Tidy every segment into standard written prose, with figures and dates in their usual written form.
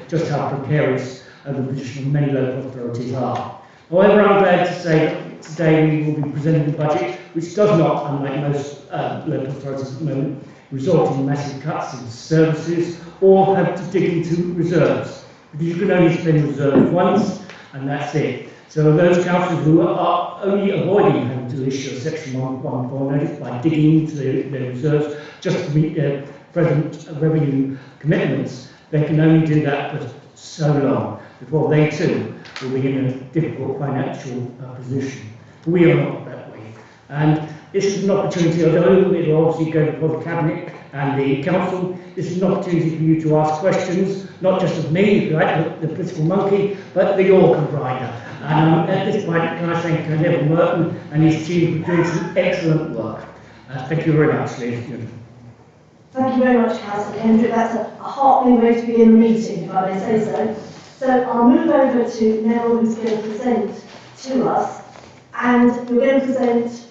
just how precarious the position of many local authorities are. However, I'm glad to say that today we will be presenting a budget which does not, unlike most local authorities at the moment, result in massive cuts in services or have to dig into reserves, because you can only spend reserves once and that's it. So those councils who are only avoiding having to issue a Section 114 notice by digging into their reserves just to meet their present revenue commitments, they can only do that for so long before they too will be in a difficult financial position. We are not that way. And this is an opportunity, although it will obviously go before the Cabinet and the Council, this is an opportunity for you to ask questions, not just of me, if you like, the political monkey, but the organ rider. And at this point, can I thank Neville Merton and his team for doing some excellent work. Thank you very much, ladies and gentlemen. Thank you very much, Councillor Kendrick. That's a heartening way to begin the meeting, if I may say so. So I'll move over to Neville, who's going to present to us, and we're going to present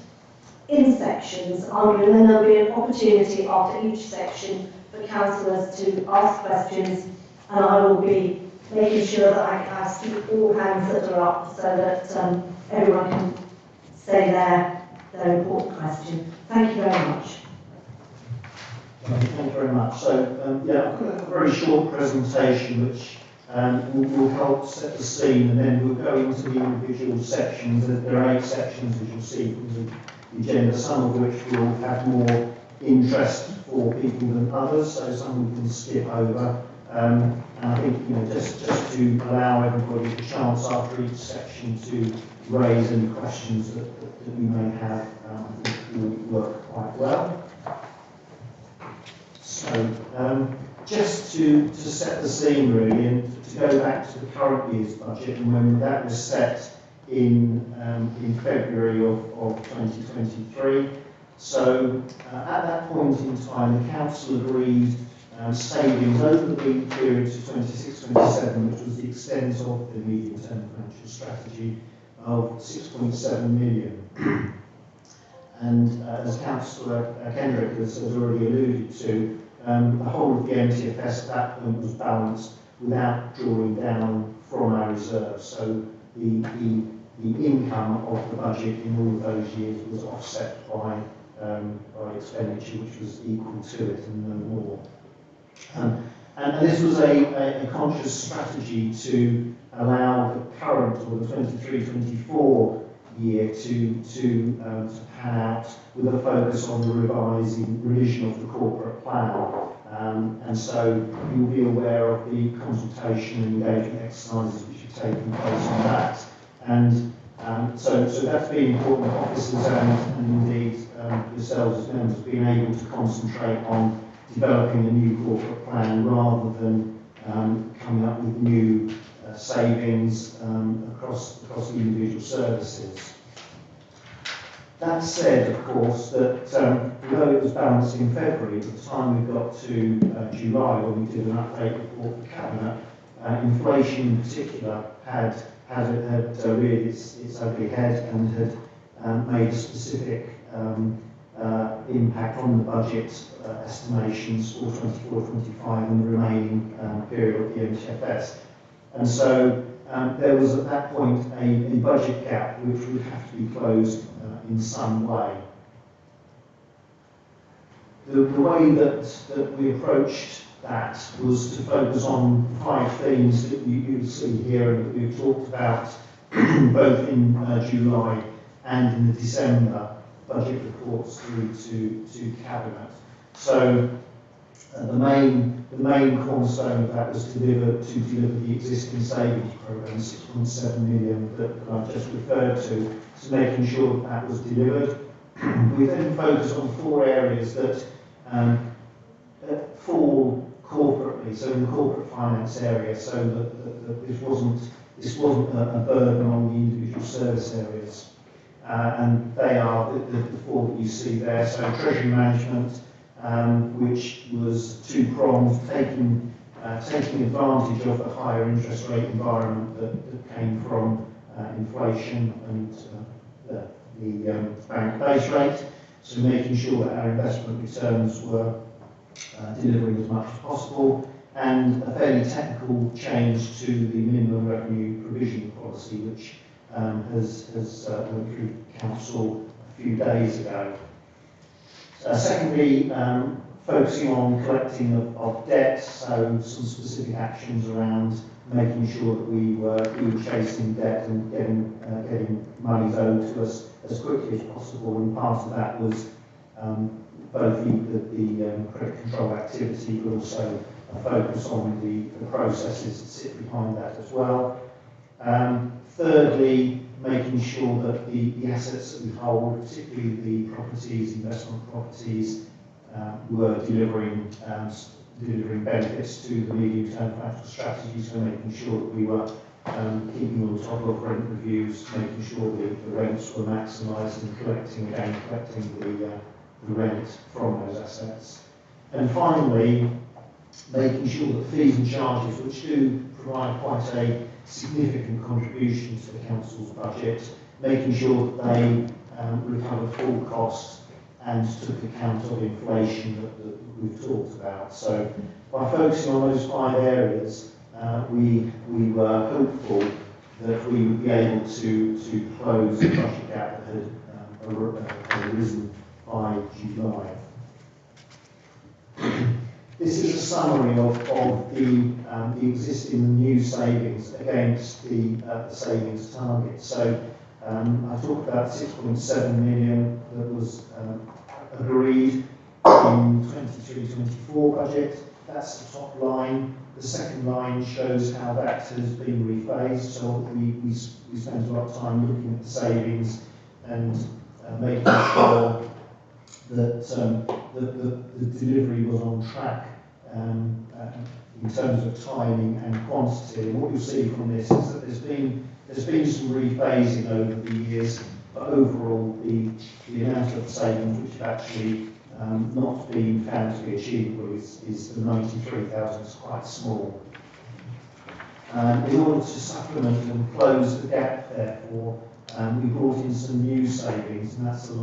in sections, and then there'll be an opportunity after each section for councillors to ask questions, and I will be making sure that I speak all hands that are up so that everyone can say their important question. Thank you very much. Thank you very much. So, yeah, I've got a very short presentation which will help set the scene, and then we'll go into the individual sections. There are 8 sections, as you'll see from the agenda, some of which will have more interest for people than others, so some we can skip over. And I think, just to allow everybody the chance after each section to raise any questions that we may have, I think will work quite well. So, just to set the scene really, and to go back to the current year's budget, and when that was set in February of 2023. So at that point in time, the council agreed savings over the period to 26-27, which was the extent of the medium-term financial strategy, of 6.7 million. And as Councillor Kendrick has already alluded to, the whole of the MTFS at that point was balanced without drawing down from our reserves. So the income of the budget in all of those years was offset by expenditure which was equal to it and no more. And this was a conscious strategy to allow the current, or the 23-24 year to pan out with a focus on the revision of the corporate plan. And so you'll be aware of the consultation and engagement exercises which are taking place on that. And so that's been important, officers and indeed yourselves as members being able to concentrate on developing a new corporate plan rather than coming up with new savings across the individual services. That said, of course, that although it was balanced in February, by the time we got to July, when we did an update report for Cabinet, inflation in particular had reared its ugly head and had made a specific impact on the budget estimations for 24-25 and the remaining period of the MTFS. And so there was at that point a budget gap which would have to be closed in some way. The way that we approached that was to focus on 5 themes that you see here and that we've talked about both in July and in the December budget reports through to Cabinet. So the main cornerstone of that was to deliver the existing savings programme, 6.7 million that I've just referred to, so making sure that was delivered. We then focused on 4 areas that fall corporately, so in the corporate finance area, so that this wasn't a burden on the individual service areas. And they are the 4 that you see there. So treasury management, which was 2-pronged, taking advantage of the higher interest rate environment that came from inflation and the bank base rate. So making sure that our investment returns were delivering as much as possible, and a fairly technical change to the minimum revenue provision policy, which has went through council a few days ago. Secondly, focusing on collecting of debt, so some specific actions around making sure that we were chasing debt and getting monies owed to us as quickly as possible, and part of that was both the credit control activity, but also a focus on the processes that sit behind that as well. Thirdly, making sure that the assets that we hold, particularly the properties, investment properties, were delivering benefits to the medium-term financial strategy, so making sure that we were keeping on top of rent reviews, making sure that the rents were maximised and collecting the rent from those assets. And finally, making sure that fees and charges, which do provide quite a significant contribution to the council's budget, making sure that they recover full costs and took account of inflation that we've talked about. So by focusing on those 5 areas, we were hopeful that we would be able to close the budget gap that had arisen by July. This is a summary of the existing new savings against the savings target. So I talked about 6.7 million that was agreed in 23-24 budget. That's the top line. The second line shows how that has been rephased. So we spent a lot of time looking at the savings and making sure that the delivery was on track in terms of timing and quantity. And what you'll see from this is that there's been some rephasing over the years, but overall the amount of savings which have actually not been found to be achievable is the 93,000 is quite small. In order to supplement and close the gap, therefore, we brought in some new savings, and that's the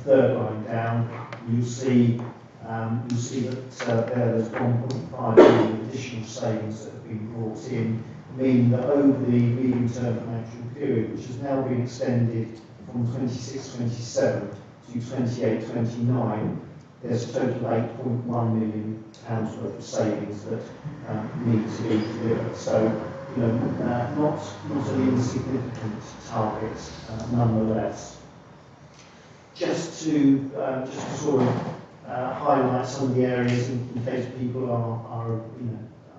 third line down. You'll see that there's 1.5 million additional savings that have been brought in, meaning that over the medium-term financial period, which has now been extended from 26-27 to 28-29, there's a total of £8.1 million worth of savings that need to be delivered. So, not an insignificant target, nonetheless. Just to sort of highlight some of the areas in case people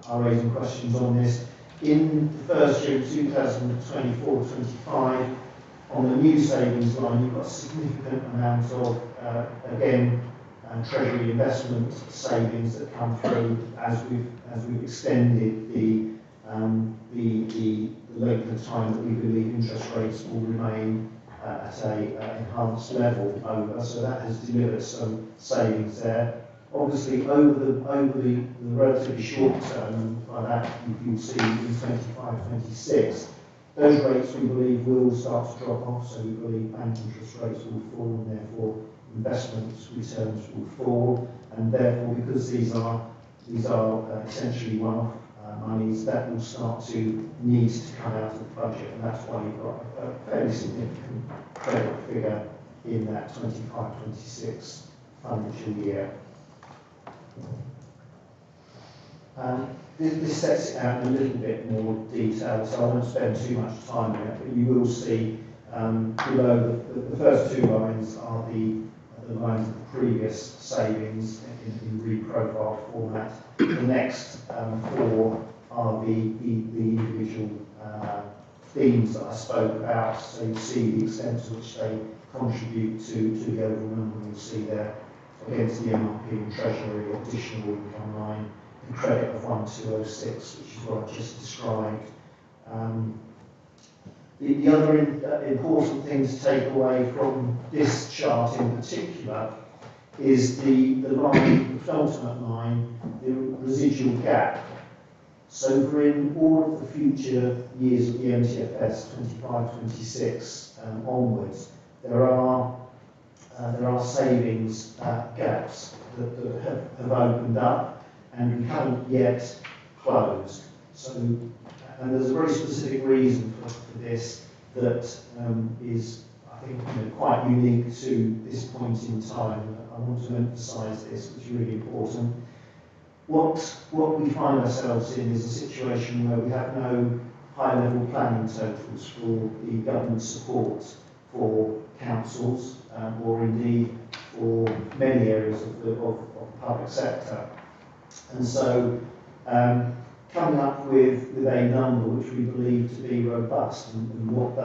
are raising questions on this. In the first year, 2024-25, on the new savings line, you've got a significant amount of, again, treasury investment savings that come through as we've extended the length of time that we believe interest rates will remain at a enhanced level over. So that has delivered some savings there. Obviously, over the relatively short term, and by that you'll see in 25-26, those rates we believe will start to drop off. So we believe bank interest rates will fall, and therefore investment returns will fall. And therefore, because these are essentially one-off monies, that will start to need to come out of the budget, and that's why you've got a fairly significant credit figure in that 25-26 financial year. This sets it out in a little bit more detail, so I won't spend too much time on it, but you will see below the first 2 lines are the lines of the previous savings in reprofiled format. The next 4 are the individual themes that I spoke about, so you see the extent to which they contribute to the overall number. You'll see there against the MRP and Treasury additional income line, the credit of 1206, which is what I just described. The other important thing to take away from this chart in particular is the line, the penultimate line, the residual gap. So for in all of the future years of the MTFS, 25-26 onwards, there are savings gaps that have opened up, and we haven't yet closed. So, and there's a very specific reason for this that is, I think, quite unique to this point in time. I want to emphasise this, which is really important. What we find ourselves in is a situation where we have no high-level planning totals for the government support for councils, or indeed for many areas of the public sector. And so coming up with a number which we believe to be robust and what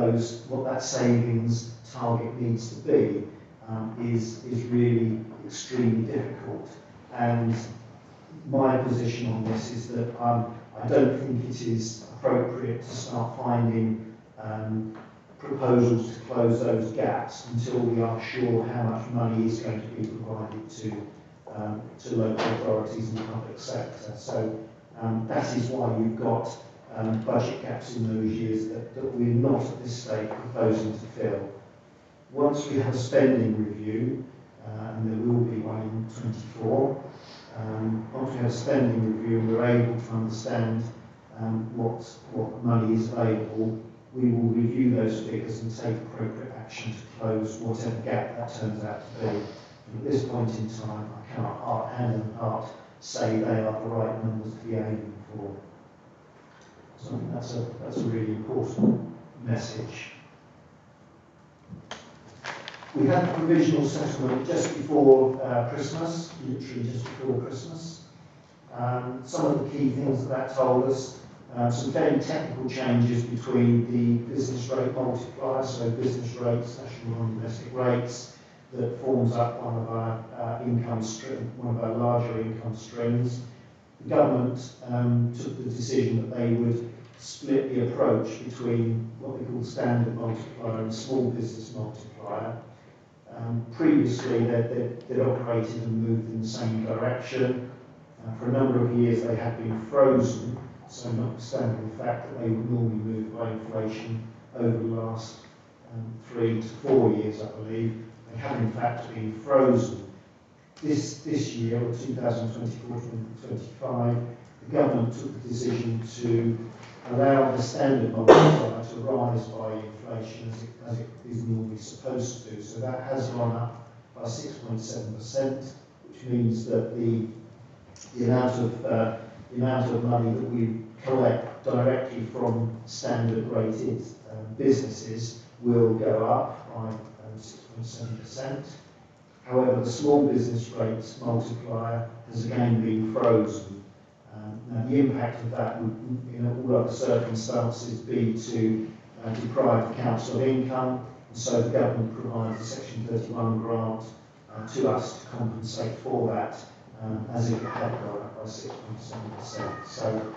that savings target needs to be is really extremely difficult. And my position on this is that I don't think it is appropriate to start finding proposals to close those gaps until we are sure how much money is going to be provided to local authorities and the public sector. So that is why you've got budget gaps in those years that we're not at this stage proposing to fill. Once we have a spending review, and there will be one in 24, once we have a spending review and we're able to understand what money is available, we will review those figures and take appropriate action to close whatever gap that turns out to be. And at this point in time, I cannot hand on heart say they are the right numbers to be aiming for. So I think that's a really important message. We had a provisional settlement just before Christmas, literally just before Christmas. Some of the key things that told us, some fairly technical changes between the business rate multiplier, so business rates, national and domestic rates, that forms up one of our one of our larger income streams. The government took the decision that they would split the approach between what they call standard multiplier and small business multiplier. Previously, they'd operated and moved in the same direction. For a number of years, they had been frozen, so notwithstanding the fact that they would normally move by inflation over the last 3 to 4 years, I believe, they have in fact been frozen. This year, or 2024-2025, the government took the decision to allow the standard multiplier to rise by inflation as it is normally supposed to. So that has gone up by 6.7%, which means that the amount of money that we collect directly from standard rated businesses will go up by 6.7%. However, the small business rates multiplier has again been frozen. Now, the impact of that would, in all other circumstances, be to deprive the council of income, and so the government provides a Section 31 grant to us to compensate for that, as if it had gone up by 6.7%. So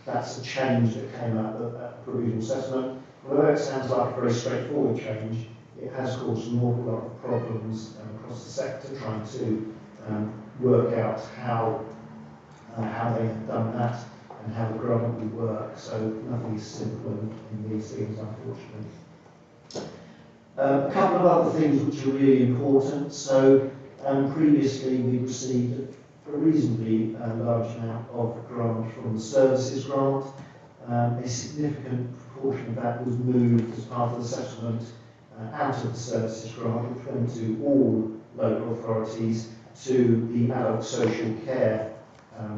that's a change that came out of that provisional settlement. Although it sounds like a very straightforward change, it has caused an awful lot of problems across the sector trying to work out how they have done that and how the grant will work. So nothing is simple in these things, unfortunately. A couple of other things which are really important. So previously we received a reasonably large amount of grant from the services grant. A significant proportion of that was moved as part of the settlement out of the services grant, which went to all local authorities, to the adult social care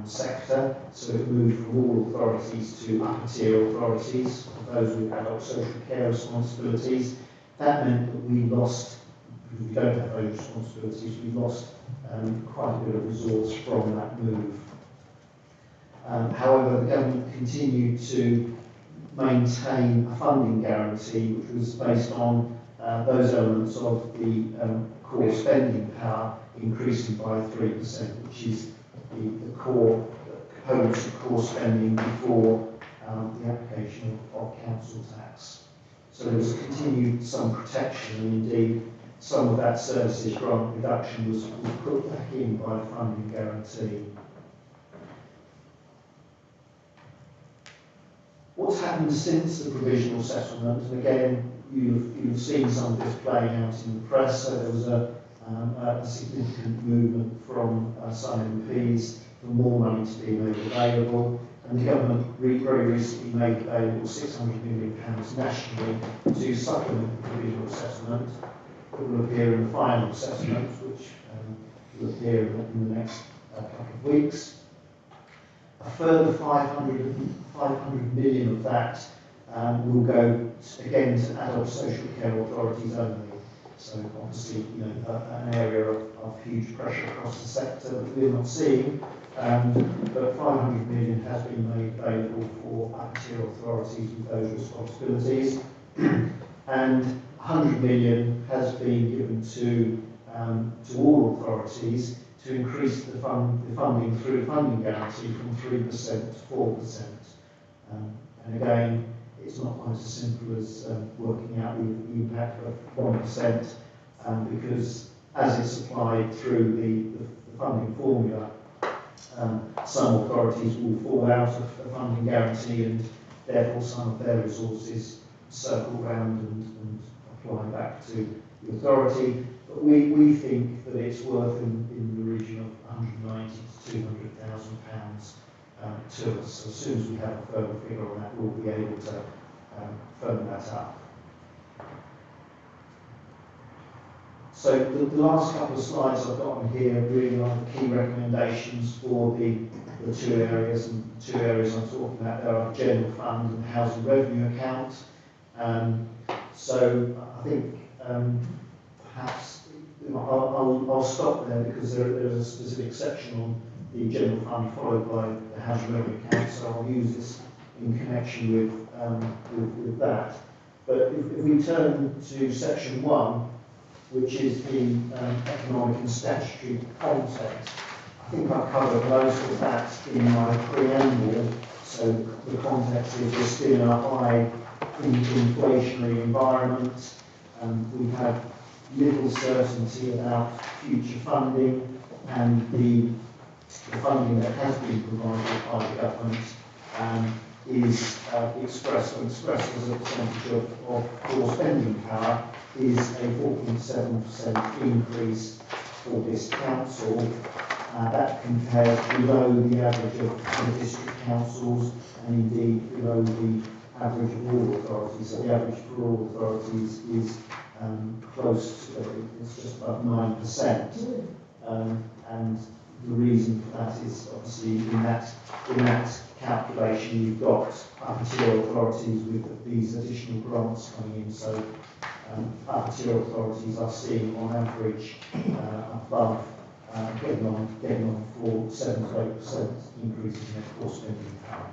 sector. So it moved from all authorities to upper tier authorities, those with adult social care responsibilities. That meant that we lost, because we don't have those responsibilities, we lost quite a bit of resource from that move. However, the government continued to maintain a funding guarantee which was based on those elements of the core spending power increasing by 3%, which is the core components of core spending before the application of council tax. So there was continued some protection, and indeed some of that services grant reduction was put back in by the funding guarantee. What's happened since the provisional settlement, and again you've seen some of this playing out in the press, so there was a significant movement from some MPs for more money to be made available. And the government very recently made available £600 million nationally to supplement the provisional settlement. It will appear in the final settlement, which will appear in the next couple of weeks. A further 500 million of that will go again to adult social care authorities only. So obviously, an area of huge pressure across the sector that we're not seeing. But 500 million has been made available for upper tier authorities with those responsibilities. And 100 million has been given to all authorities to increase the funding through the funding guarantee from 3% to 4%. And again, it's not quite as simple as working out the impact of 1%, because as it's applied through the funding formula, some authorities will fall out of the funding guarantee, and therefore some of their resources circle round and apply back to the authority. But we think that it's worth in the region of 190 to 200,000 pounds to us. So as soon as we have a further figure on that, we'll be able to firm that up. So the last couple of slides I've got on here really are the key recommendations for the two areas. And the two areas I'm talking about there are the general fund and the housing revenue account. So I think perhaps I'll stop there, because there's a specific section on the general fund followed by the housing revenue account. So I'll use this in connection with that. But if we turn to section 1, which is the economic and statutory context, I think I've covered most of that in my preamble. So the context is we're still in a high inflationary environment, and we have little certainty about future funding, and the funding that has been provided by the government is expressed as a percentage of core spending power, is a 4.7% increase for this council. That compares below the average of the district councils, and indeed below the average of all authorities. So the average for all authorities is close to, it's just above 9%. And the reason for that is obviously in that calculation you've got upper tier authorities with these additional grants coming in. So upper tier authorities are seeing on average above getting on for 7 to 8% increases in their core spending power.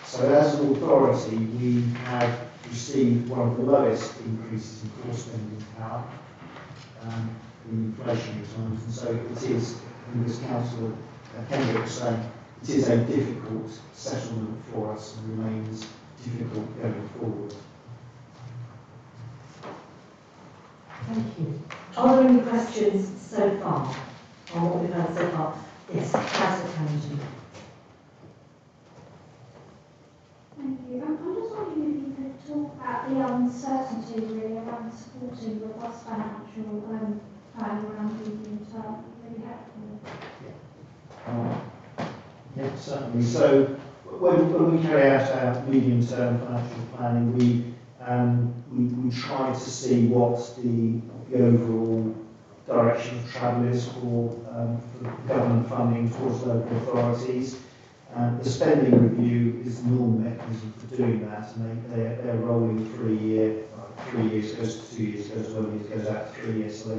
So as an authority, we have received one of the lowest increases in core spending power in inflationary times, and so it is, in this council, Kendrick saying, it is a difficult settlement for us and remains difficult going forward. Thank you. Are there any questions so far on what we've heard so far? Yes, Councillor Kennedy. Thank you. I'm just wondering if you could talk about the uncertainty really around supporting robust financial planning around medium term. Really helpful. Yeah, certainly. So when we carry out our medium-term financial planning, we try to see what the overall direction of travel is for government funding towards local authorities. The spending review is the normal mechanism for doing that, and they're rolling for a year. 3 years goes to 2 years, goes to 1 year, goes out to 3 years. So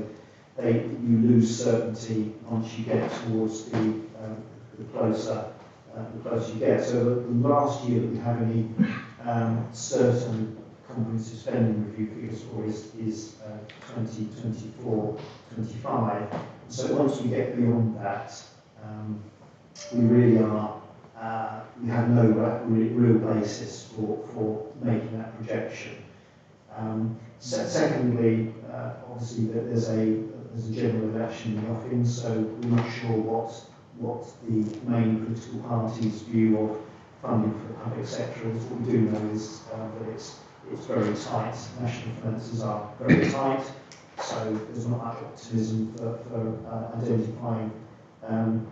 you lose certainty once you get towards the closer you get. So the last year that we have any certain comprehensive spending review figures for is 2024-25. So once we get beyond that, we really are, we have no real basis for making that projection. Secondly, obviously there's a general election in the offing, so we're not sure what the main political party's view of funding for the public sector is. What we do know is that it's very tight. National finances are very tight, so there's not much optimism for identifying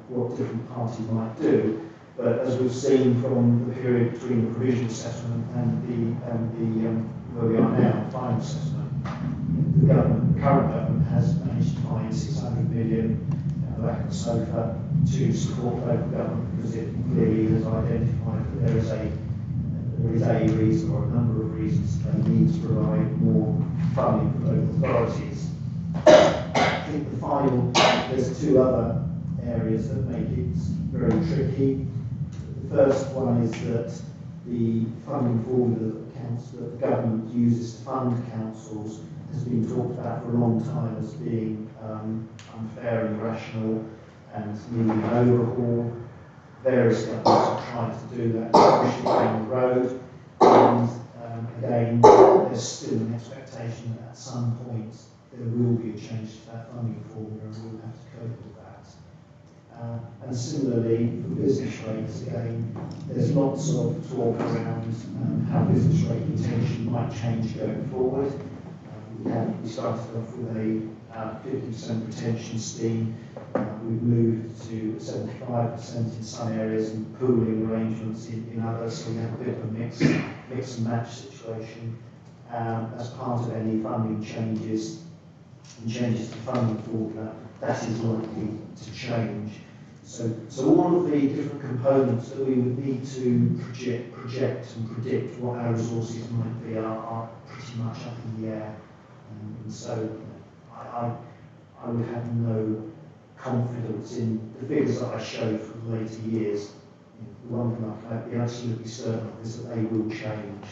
what different parties might do. But as we've seen from the period between the provisional settlement and where we are now, the final settlement, the current government has managed to find 600 million at the back of the sofa to support local government, because it clearly has identified that there is a reason or a number of reasons they need to provide more funding for local authorities. I think there's two other areas that make it very tricky. The first one is that the funding formula that the government uses to fund councils has been talked about for a long time as being unfair and irrational and needing an overhaul. Various governments have tried to do that, push it down the road, and again, there's still an expectation that at some point there will be a change to that funding formula and we'll have to cope with that. And similarly, for business rates, again, there's lots of talk around how business rate retention might change going forward. We started off with a 50% retention scheme. We've moved to 75% in some areas and pooling arrangements in others, so we have a bit of a mix and match situation. As part of any funding changes and changes to funding formula, that is likely to change. So all of the different components that we would need to project and predict what our resources might be are pretty much up in the air. And so I would have no confidence in the figures that I showed from later years. The one thing I can be absolutely certain of is that they will change.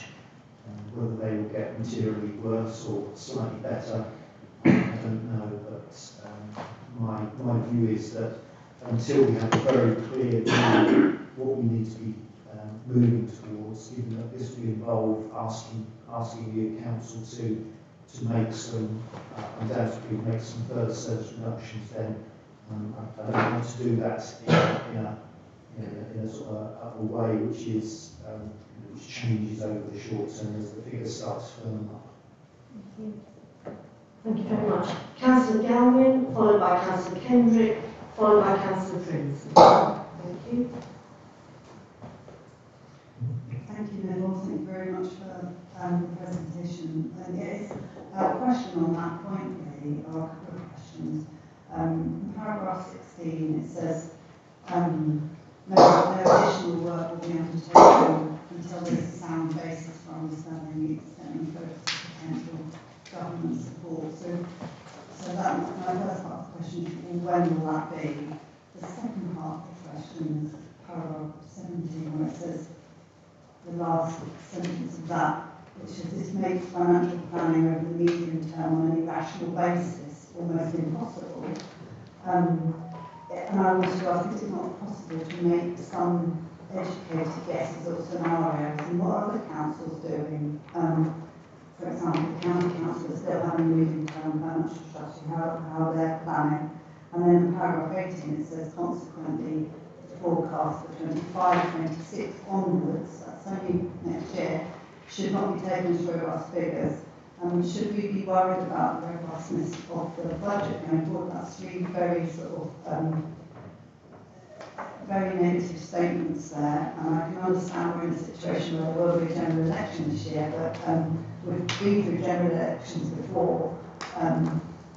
Whether they will get materially worse or slightly better, I don't know. But my view is that until we have a very clear view of what we need to be moving towards, given that this will involve asking the council to make some, undoubtedly make some further service reductions, then I don't want to do that in a sort of a way which is which changes over the short term as the figures start to firm up. Thank you. Thank you very much. Councillor Galvin, followed by Councillor Kendrick, followed by Councillor Prince. Thank you. Thank you, Neville. Thank you very much for the presentation. And yes, a question on that point really, or a couple of questions. In paragraph 16 it says no additional work will be undertaken until there's a sound basis for understanding the extent and focus of potential government support. So that was my first part of the question, when will that be? The second part of the question is paragraph 17, where it says the last sentence of that, which is this makes financial planning over the medium term on any rational basis almost impossible. And I wanted to ask, is it not possible to make some educated guesses or scenarios and what other councils doing? For example, the county council is still having a medium-term financial strategy, how they're planning. And then in paragraph 18 it says, consequently, the forecast for 25-26 onwards, that's only next year, should not be taken as robust figures. Should we be worried about the robustness of the budget going forward? That's three very sort of very negative statements there, and I can understand we're in a situation where there will be a general election this year, but we've been through general elections before.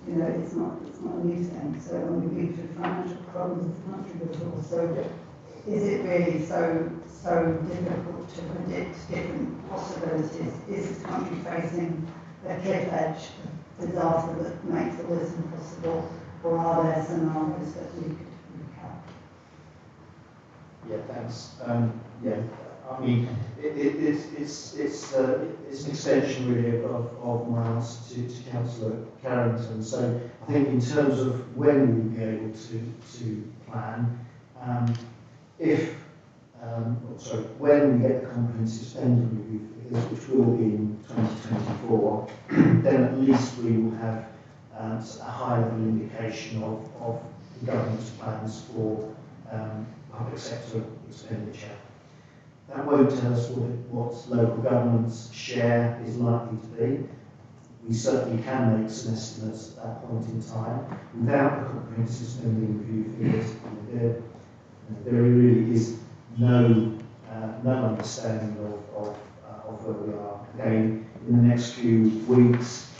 You know, it's not a new thing. So when we've been through financial problems in the country before, so is it really so difficult to predict different possibilities? Is this country facing a cliff edge of disaster that makes all this impossible, or are there scenarios that we could recap? Yeah, thanks. Yeah, I mean, it's an extension really of my answer to Councillor Carrington. So I think in terms of when we'll be able to plan, when we get the comprehensive spending review figures, which will be in 2024, then at least we will have a high-level indication of the government's plans for public sector expenditure. That won't tell us what local government's share is likely to be. we certainly can make some estimates at that point in time without the comprehensive spending review figures. There really is no understanding of where we are. Again, in the next few weeks,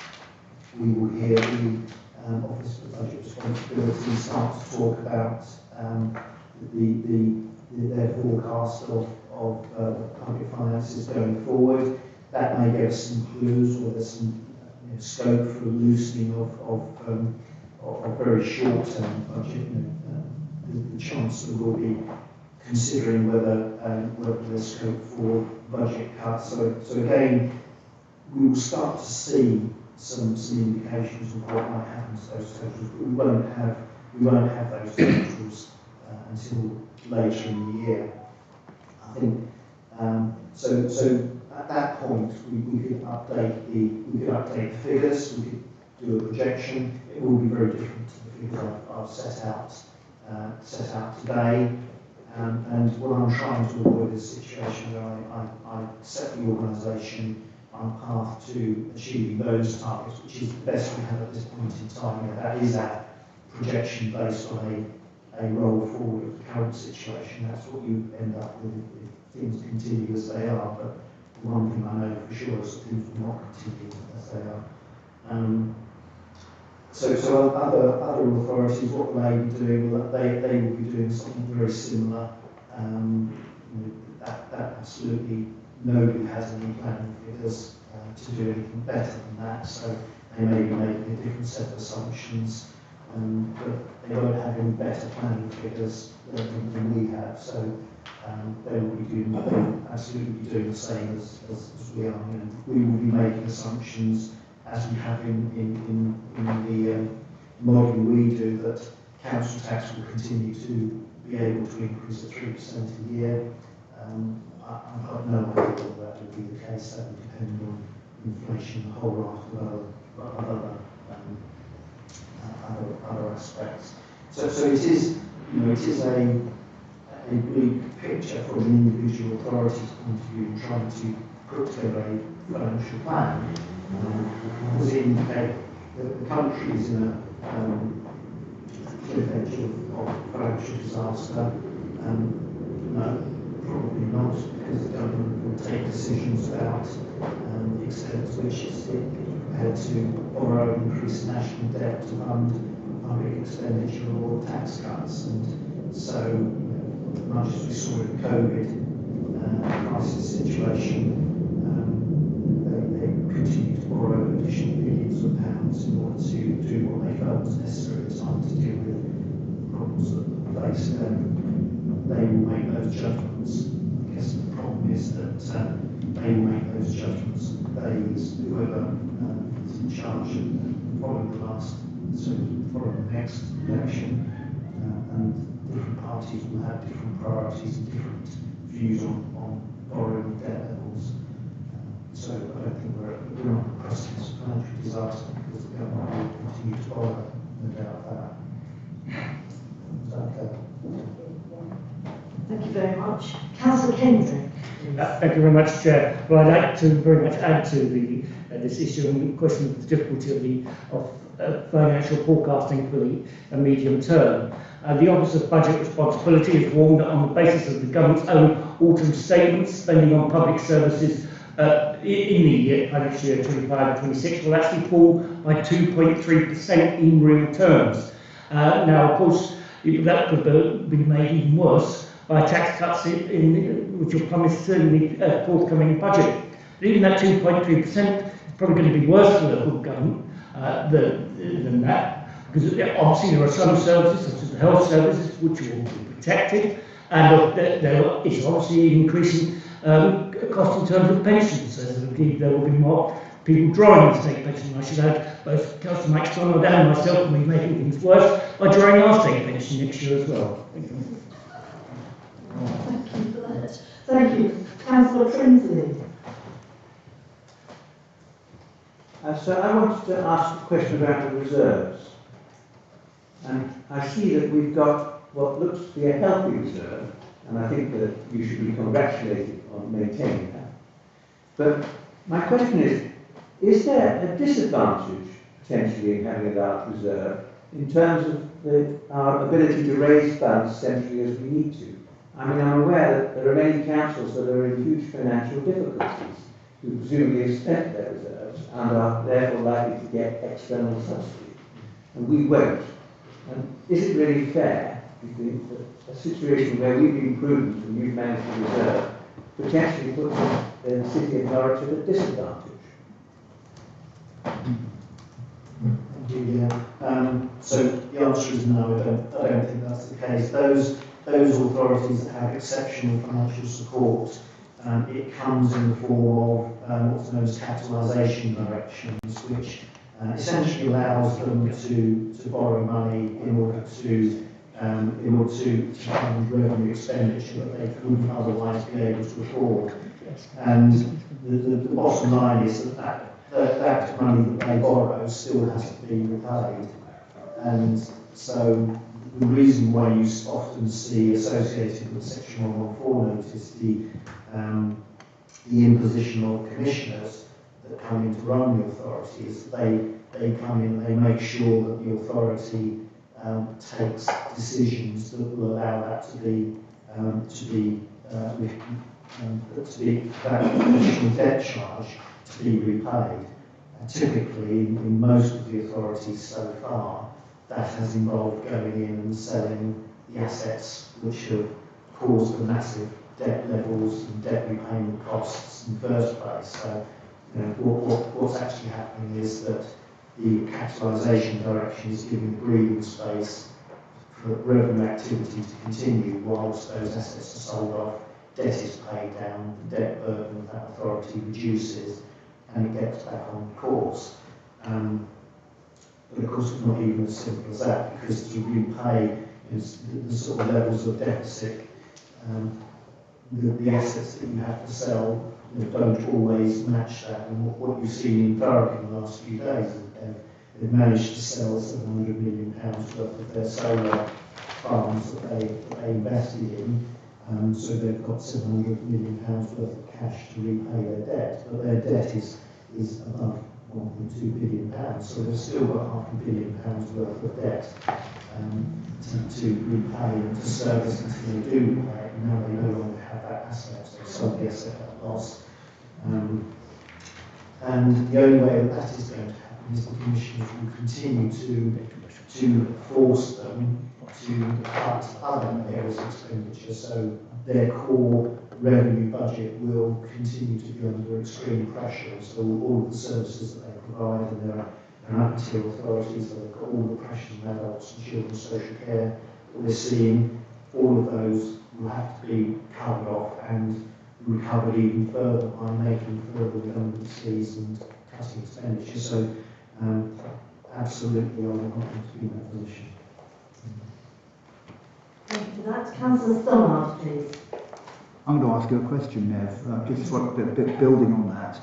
we will hear the Office for Budget Responsibility start to talk about their forecast of public finances going forward. That may give us some clues, or there's some scope for loosening of very short-term budget. The Chancellor will be considering whether there's scope for budget cuts. So again, we will start to see some indications of what might happen to those totals, but we won't have those totals until later in the year. I think so. At that point, we could update the figures. We could do a projection. It will be very different to the figures I've set out today. And what I'm trying to avoid is a situation where I set the organisation on a path to achieving those targets, which is the best we have at this point in time. That is our projection based on a roll forward of the current situation. That's what you end up with if things continue as they are. But one thing I know for sure is that things will not continue as they are. So other authorities, what will they be doing? Well, they will be doing something very similar. That absolutely nobody has any planning figures to do anything better than that. So they may be making a different set of assumptions, but they won't have any better planning figures than we have. So they will absolutely be doing the same as we are. We will be making assumptions, as we have in the modelling we do, that council tax will continue to be able to increase at 3% a year. I've got no idea whether that will be the case. That will depend on inflation, a whole raft of other aspects. So it is a bleak picture from an individual authority's point of view in trying to put together a financial plan. Does it indicate that the country is in a cliff edge of financial disaster? No, probably not, because the government will take decisions about the extent to which it's prepared to borrow and increase national debt to fund public expenditure or tax cuts. And so, much as we saw in the COVID crisis situation, they continue to borrow additional billions of pounds in order to do what they felt was necessary at the time to deal with the problems that faced them. They will make those judgments. I guess the problem is that they will make those judgments. Whoever is in charge following the next election, and different parties will have different priorities and different views on borrowing and debt levels. So I don't think we're on the precipice of financial disaster because the government will continue to borrow, no doubt that. Is that okay? Thank you very much. Councillor Kendrick. Thank you very much, Chair. Well, I'd like to very much add to this issue and the question of the difficulty of financial forecasting for the medium term. The Office of Budget Responsibility has warned that on the basis of the government's own autumn statements, spending on public services in the year, financial year 25-26, will actually fall by 2.3% in real terms. Now, of course, that could be made even worse by tax cuts which are promised in the forthcoming budget. But even that 2.3% is probably going to be worse for local government than that, because obviously there are some services, such as the health services, which will be protected, and there is obviously increasing cost in terms of pensions. So there will be more people drawing the state pension. I should add, both Councillor MacDonald and myself will be making things worse by drawing our state pension next year as well. Thank you. Thank you for that. Thank you. Councillor Trinsley. So I wanted to ask a question about the reserves. And I see that we've got what looks to be a healthy reserve, and I think that you should be congratulated on maintaining that. But my question is, Is there a disadvantage potentially in having a large reserve in terms of our ability to raise funds centrally as we need to? I mean, I'm aware that there are many councils that are in huge financial difficulties who presumably have spent their reserves and are therefore likely to get external subsidy, and we won't. And is it really fair, do you think, that a situation where we've been prudent and we've managed to reserve potentially puts the city of Norwich at a disadvantage? So the answer is no. I don't think that's the case. Those authorities that have exceptional financial support, it comes in the form of what's known as capitalisation directions, which essentially allows them to borrow money in order to fund revenue expenditure that they wouldn't otherwise be able to afford. And the bottom line is that money that they borrow still has to be repaid. And so the reason why you often see associated with Section 114 notice the imposition of commissioners that come in to run the authority is they come in, they make sure that the authority takes decisions that will allow that to be that additional debt charge to be repaid. Typically, in most of the authorities so far, that has involved going in and selling the assets which have caused the massive debt levels and debt repayment costs in the first place. So, what's actually happening is that the capitalisation direction is giving breathing space for revenue activity to continue whilst those assets are sold off, debt is paid down, the debt burden of that authority reduces, and it gets back on course. But of course, it's not even as simple as that, because to repay the sort of levels of deficit, the assets that you have to sell don't always match that. And what you've seen in Thurrock in the last few days is that they've managed to sell £700 million worth of their solar farms that they invested in. So they've got £700 million worth of cash to repay their debt, but their debt is above £1.2 billion. So they've still got £500 million worth of debt to repay and to service until they do repay it. Now they no longer have that asset, so they sold the asset at loss. And the only way that is going to happen is the commissioners will continue to force them to cut other areas of expenditure. So their core revenue budget will continue to be under extreme pressure. So all of the services that they provide, and there are upper tier authorities that have got all the pressures on adults and children's social care that we're seeing, all of those will have to be covered off and recovered even further by making further redundancies and cutting expenditure. So absolutely, I want them to be in that position. Thank you for that. Councillor Stommard, please. I'm going to ask you a question, Nev, just a bit building on that.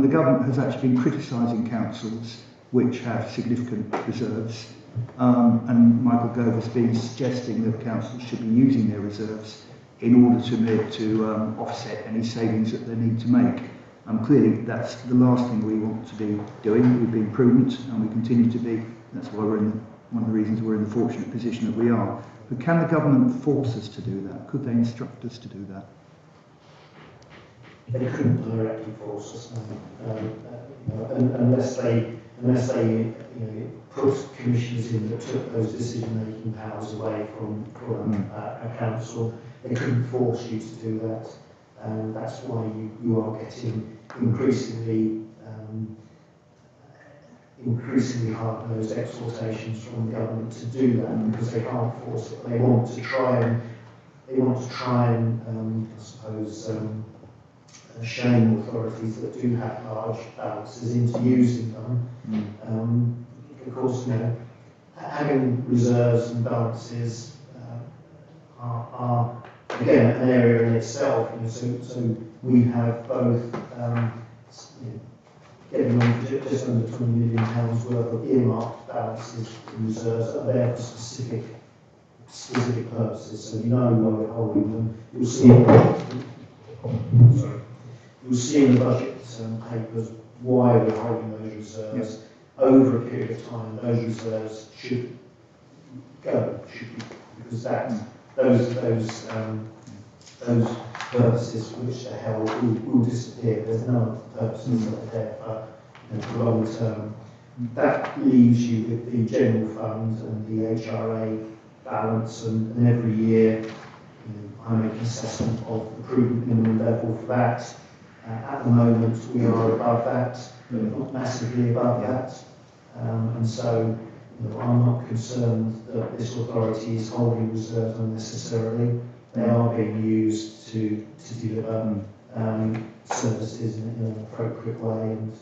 The government has actually been criticising councils which have significant reserves, and Michael Gove has been suggesting that councils should be using their reserves in order to offset any savings that they need to make. Clearly, that's the last thing we want to be doing. We've been prudent, and we continue to be. That's why we're in one of the reasons we're in the fortunate position that we are. But can the government force us to do that? Could they instruct us to do that? They couldn't directly force us, unless they put commissioners in that took those decision-making powers away from a council. They couldn't force you to do that, and that's why you are getting increasingly hard-nosed exhortations from the government to do that, because they can't force it. They want to try and I suppose shame authorities that do have large balances into using them. Of course, having reserves and balances are again an area in itself. So we have both getting on just under £20 million worth of earmarked balances in reserves that are there for specific purposes. So you know why we're holding them. You'll see in the budget papers why we're holding those reserves. Over a period of time, those reserves should go, because those purposes for which they're held will disappear. There's no other purposes that are there for, for long term. That leaves you with the general fund and the HRA balance, and every year I make an assessment of the prudent minimum level for that. At the moment we are above that, but not massively above that. And so I'm not concerned that this authority is holding reserves unnecessarily. They are being used to deliver services in an appropriate way. And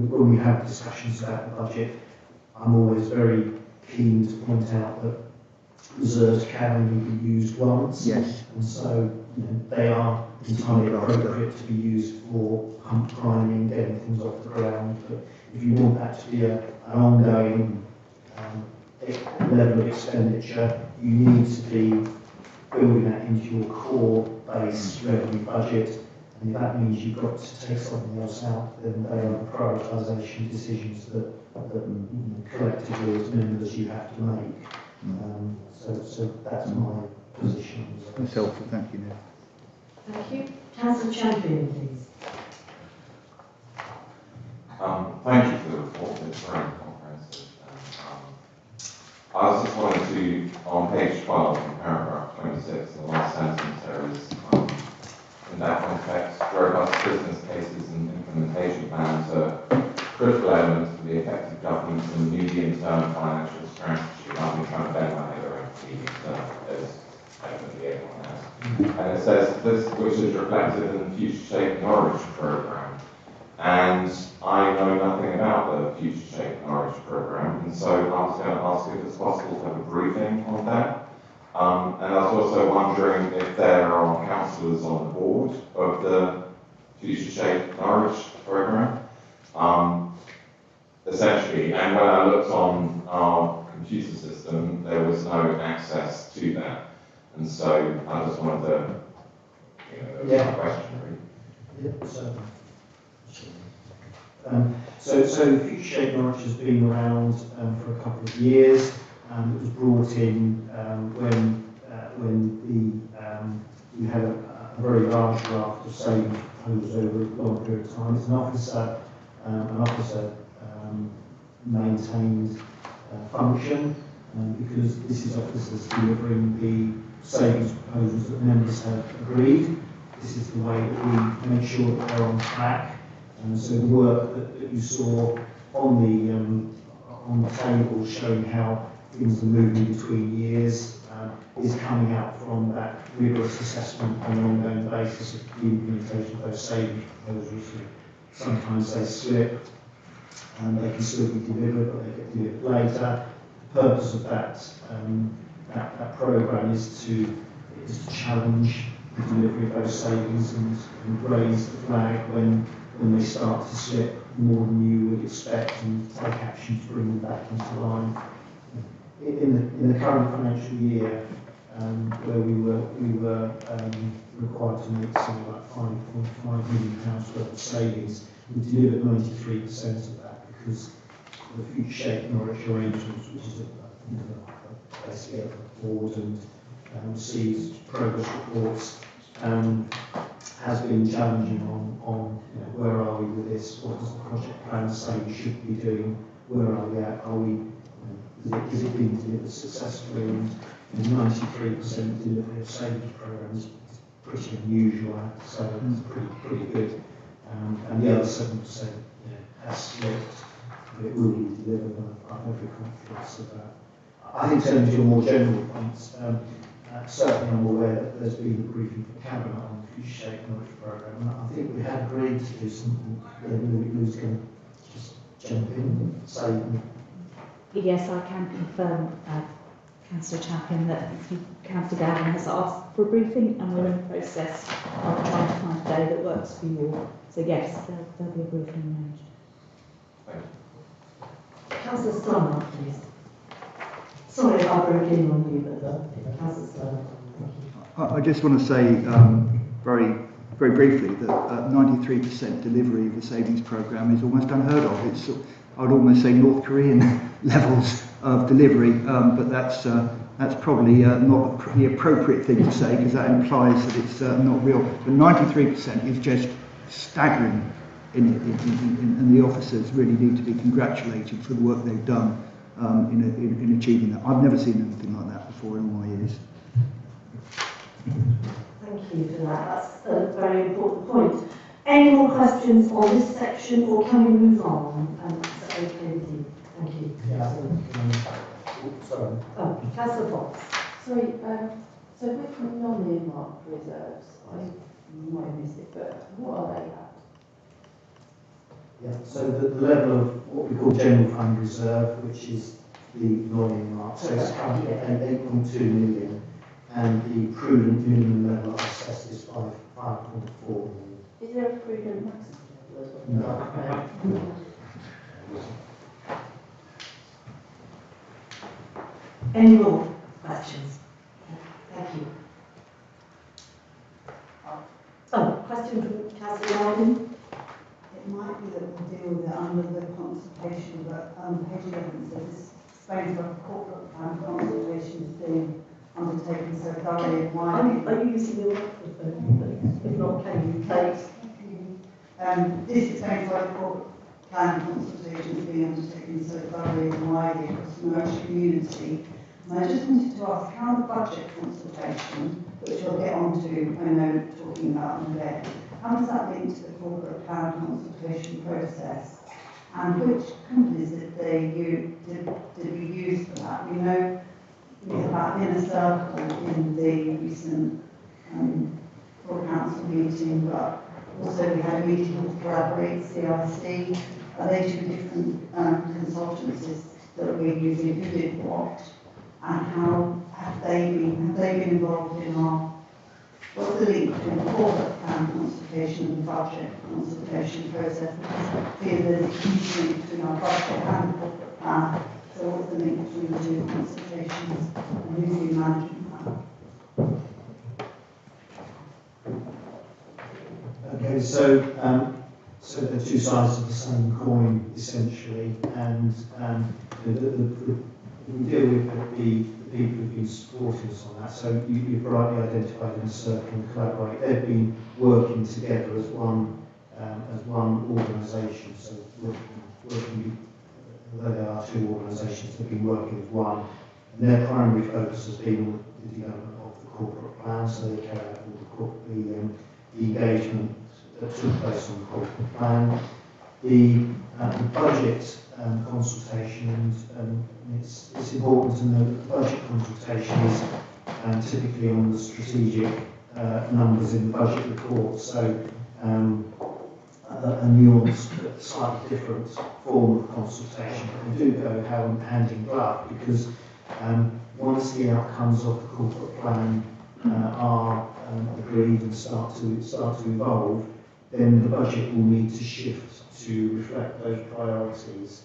when we have discussions about the budget, I'm always very keen to point out that reserves can only be used once. Yes. And so they are entirely appropriate to be used for pump priming, getting things off the ground. But if you want that to be an ongoing level of expenditure, you need to be building that into your core base revenue budget. And if that means you've got to take something else out, then they are prioritisation decisions that collectively as members you have to make. So that's my position. That's helpful, thank you, Nev. Thank you. Councillor Champion, please. Thank you for the report, it's very comprehensive. I was just wanting to, on page 12, in paragraph 26, the last sentence there is, in that context, robust business cases and implementation plans are critical elements for the effective governance and medium-term financial strategy. I've been trying to bend my head around medium-term, as evidently everyone has. And it says this, which is reflected in the Future Shape Norwich programme. And I know nothing about the Future Shape Norwich programme, and so I was going to ask if it's possible to have a briefing on that. And I was also wondering if there are councillors on the board of the Future Shape Norwich programme. Essentially, and when I looked on our computer system, there was no access to that. And so I just wanted to, that was my question really. So Future Shape Norwich has been around for a couple of years. It was brought in when we had a very large draft of savings proposals over a long period of time. It's an officer maintained function, because this is officers delivering the savings proposals that members have agreed. This is the way that we make sure that they're on track. And so the work that you saw on the table showing how things are moving between years is coming out from that rigorous assessment on an ongoing basis of the implementation of those savings proposals. Sometimes they slip and they can still be delivered, but they get delivered later. The purpose of that programme is to challenge the delivery of those savings and raise the flag when they start to slip more than you would expect, and take action to bring them back into line. In the current financial year, where we were required to make something like £5.5 million worth of savings, we delivered 93% of that, because the Future Shape Norwich arrangements, which is basically a board and receives progress reports, has been challenging on where are we with this, what does the project plan say we should be doing, where are we at, is it being delivered successfully, and 93% delivery of savings programs is pretty unusual, I have to say. It's pretty good. And the other 7% has slipped, but it will be delivered, and I have every confidence of that. I think turning to your more general points, certainly I'm aware that there's been a briefing for Cabinet on the Future Shape Norwich programme, and I think we had agreed to do something. Lou's going to just jump in and say. Yes, I can confirm, Councillor Champion, that Councillor Gavin has asked for a briefing, and we're in the process of trying to find a day that works for you all. So yes, there'll be a briefing arranged. Councillor Stannard, please. Sorry if I broke in on you, but Councillor Stannard. I just want to say very very briefly that 93% delivery of the savings programme is almost unheard of. It's, I'd almost say, North Korean levels of delivery, but that's probably not the appropriate thing to say, because that implies that it's not real. But 93% is just staggering, and the officers really need to be congratulated for the work they've done in achieving that. I've never seen anything like that before in all my years. Thank you for that. That's a very important point. Any more questions on this section, or can we move on? Is that okay with you? Thank you. Yeah, I think, sorry. Oh, Councillor Fox. Sorry, so with the non-earmarked reserves, I might have missed it, but what are they at? Yeah, so the level of what we call general fund reserve, which is the non-earmarked, so it's currently at 8.2 million, and the prudent minimum level assessed is 5.4 million. Is there a prudent maximum level as well? No. Any more questions? Thank you. Oh, question from Councillor Martin. It might be that we'll deal with it under the consultation, but page 11 says this explains why the corporate plan consultation is being undertaken so thoroughly and widely. Are you using your microphone? If not, can you please? This explains why the corporate plan consultation is being undertaken so thoroughly and widely across the Norwich community. And I just wanted to ask how the budget consultation, which we'll get on to, I know, talking about in a bit, how does that link to the corporate plan consultation process? And which companies did we use for that? We know we had that inner circle in the recent full council meeting, but also we had a meeting with Collaborate CIC. Are they two different consultancies that we're using? Who did what? And how have they been involved in what's the link between the corporate plan consultation and the budget consultation process? Because there's a huge link between our budget and the corporate plan. So what's the link between the two consultations, and who's been managing that? Okay, so so they're two sides of the same coin, essentially, and we deal with the people who've been supporting us on that. So you've rightly identified in the circle and Collaborate. They've been working together as one organisation. So working, although there are two organisations, they've been working as one, and their primary focus has been on the development of the corporate plan. So they carry out all the engagement that took place on the corporate plan. The budget consultation, and it's important to know that the budget consultation is typically on the strategic numbers in the budget report, so a nuanced but slightly different form of consultation. But they do go hand in glove, because once the outcomes of the corporate plan are agreed and start to evolve, then the budget will need to shift to reflect those priorities,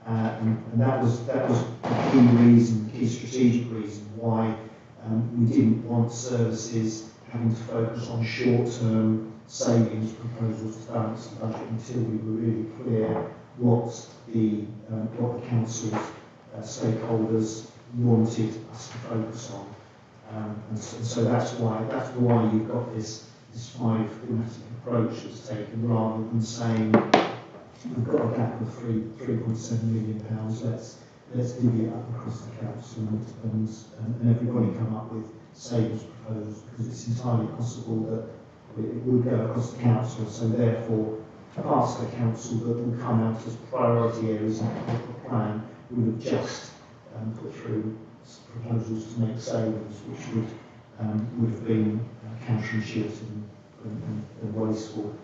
and that was the key strategic reason why we didn't want services having to focus on short-term savings proposals to balance the budget until we were really clear what the council's stakeholders wanted us to focus on, and so that's why you've got this five thematic approach that's taken, rather than saying we've got a gap of £3.7 million. Let's divvy it up across the council and everybody come up with savings proposals, because it's entirely possible that it would go across the council. So therefore, parts of the council that will come out as priority areas in the corporate plan would have just put through proposals to make savings, which would have been counterintuitive and wasteful.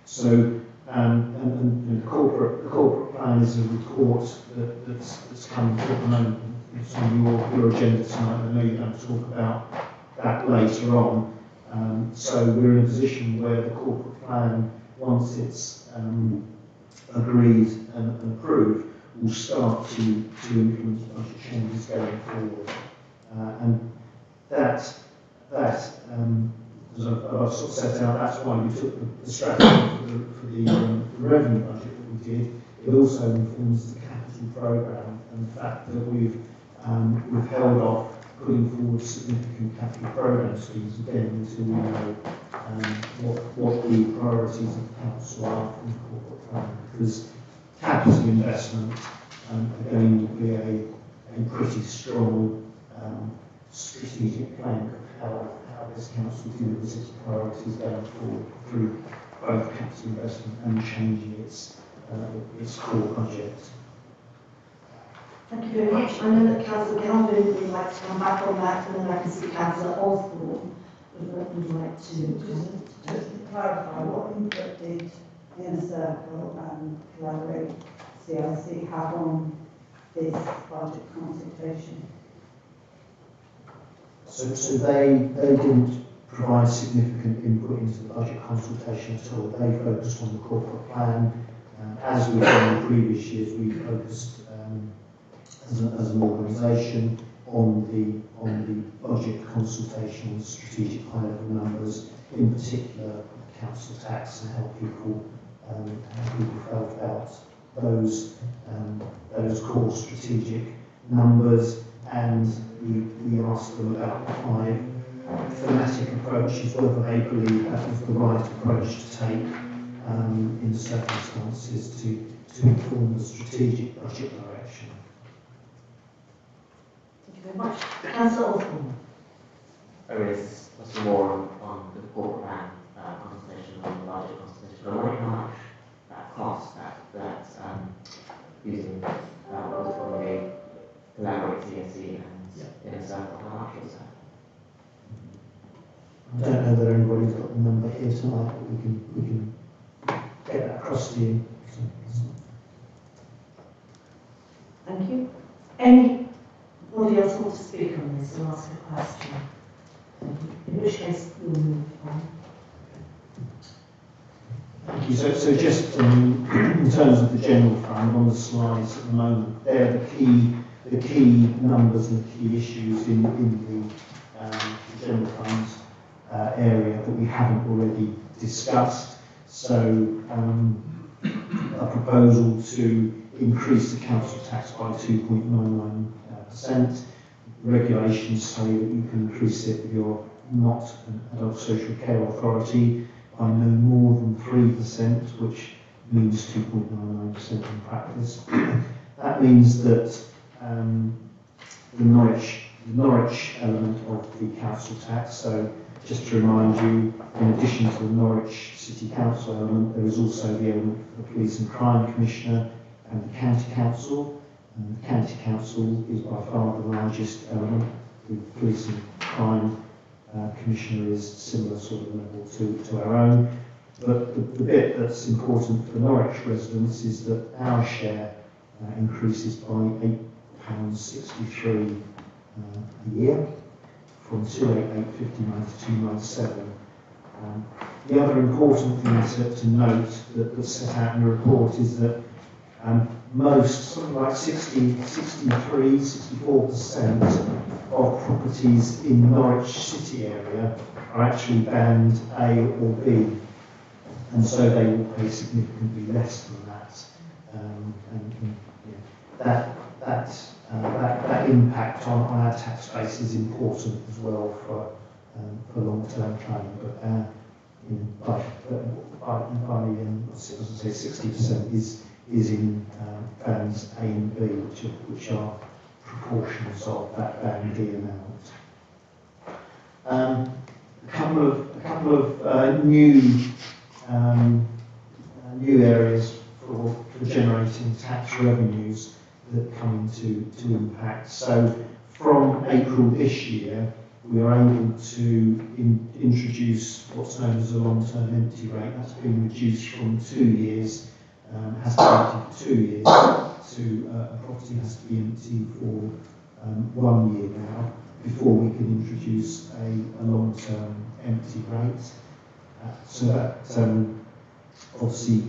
So, and the corporate plan is a report that's coming through at the moment. It's on your agenda tonight. I know you're going to talk about that later on. So we're in a position where the corporate plan, once it's agreed and approved, will start to influence budget changes going forward. And that the as I've sort of set out, that's why we took the strategy for the revenue budget that we did. It also informs the capital programme and the fact that we've held off putting forward significant capital programme schemes again until we know what the priorities of the council are from the corporate plan. Because capital investment again will be a pretty strong strategic plank of how this council delivers its priorities going forward through both capital investment and changing its core budget. Thank you very much. I know that Councillor Galvin would like to come back on that, and then I can see Councillor Osborne would like to. Just to clarify, what input did Inner Circle and Collaborate CIC have on this budget consultation? So they didn't provide significant input into the budget consultation at all. They focused on the corporate plan. As we've done in previous years, we focused as an organisation on the budget consultation on strategic high-level numbers, in particular council tax, and how people felt about those core strategic numbers. And we asked them about 5 thematic approaches, whether they believe that was the right approach to take in circumstances to inform the strategic budget direction. Thank you very much. Councillor Osborne. It's more on the corporate plan consultation, on the budget consultation. I wonder how much that costs, that using what is called the Collaborate CSC and Inner Circle, how much was that? I don't know that anybody's got the number here tonight, but we can get that across to you. Thank you. Anybody else want to speak on this and ask a question? In which case we'll move on. Thank you. So just in terms of the general fund on the slides at the moment, they're the key numbers and the key issues in the general funds area that we haven't already discussed. So a proposal to increase the council tax by 2.99%. Regulations say that you can increase it if you're not an adult social care authority by no more than 3%, which means 2.99% in practice. That means that the Norwich element of the council tax, so just to remind you, in addition to the Norwich City Council element, there is also the element for the Police and Crime Commissioner and the County Council. And the County Council is by far the largest element. The Police and Crime Commissioner is similar sort of level to our own. But the bit that's important for the Norwich residents is that our share increases by £8.63 a year, from 288.59 to 297. The other important thing to note that's set out in the report is that most, something like 64% of properties in Norwich City area are actually band A or B, and so they will pay significantly less than that. That impact on our tax base is important as well for long-term planning. But as I say, 60% is in bands A and B, which are proportions of that band D amount. A couple of new areas for generating tax revenues that come into impact. So from April this year, we are able to introduce what's known as a long-term empty rate. That's been reduced from 2 years, has to be empty for 2 years, to a property has to be empty for 1 year now, before we can introduce a long-term empty rate. So that obviously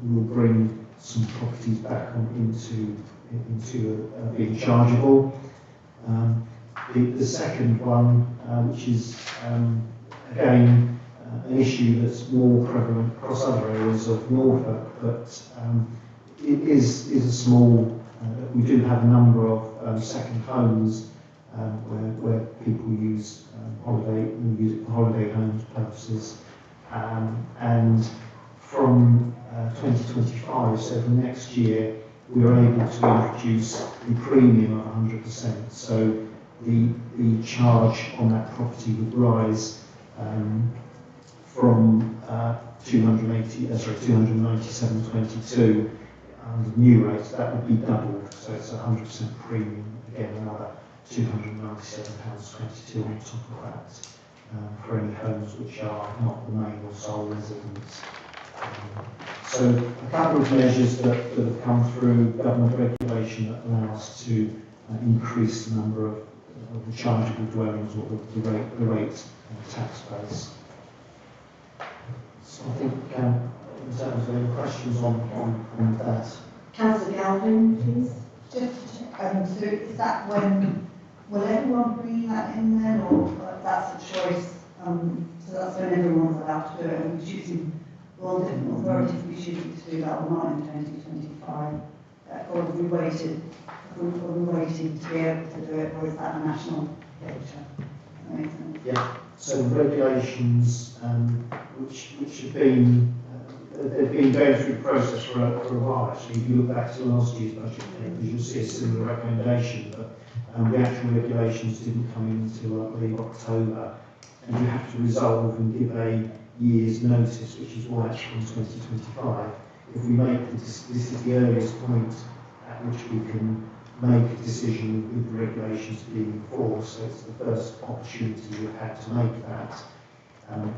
will bring some properties back into being chargeable. The second one, which is again, an issue that's more prevalent across other areas of Norfolk, but it is a small, we do have a number of second homes where people use use it for holiday homes purposes, and from 2025, so for next year, we are able to introduce the premium of 100%. So the charge on that property would rise from 297.22 under the new rates. That would be doubled, so it's 100% premium. Again, another £297.22 on top of that for any homes which are not the main or sole residence. So a couple of measures that have come through government regulation that allow us to increase the number of the chargeable dwellings or the rate tax base. So I think in terms of any questions on that. Councillor Galvin, please. Just to check, so is that when, will everyone bring that in then, or that's a choice? So that's when everyone's allowed to do it, and we're choosing, all different authorities be choosing to do that or not in 2025? Or are we waiting to be able to do it, or is that a national picture? That makes sense. Yeah, so the regulations which have been they've been going through the process for a while actually. If you look back to last year's budget papers, you'll see a similar recommendation, but the actual regulations didn't come in until I believe October, and you have to resolve and give a year's notice, which is why it's from 2025. If we make this is the earliest point at which we can make a decision with the regulations being enforced, so it's the first opportunity we've had to make that.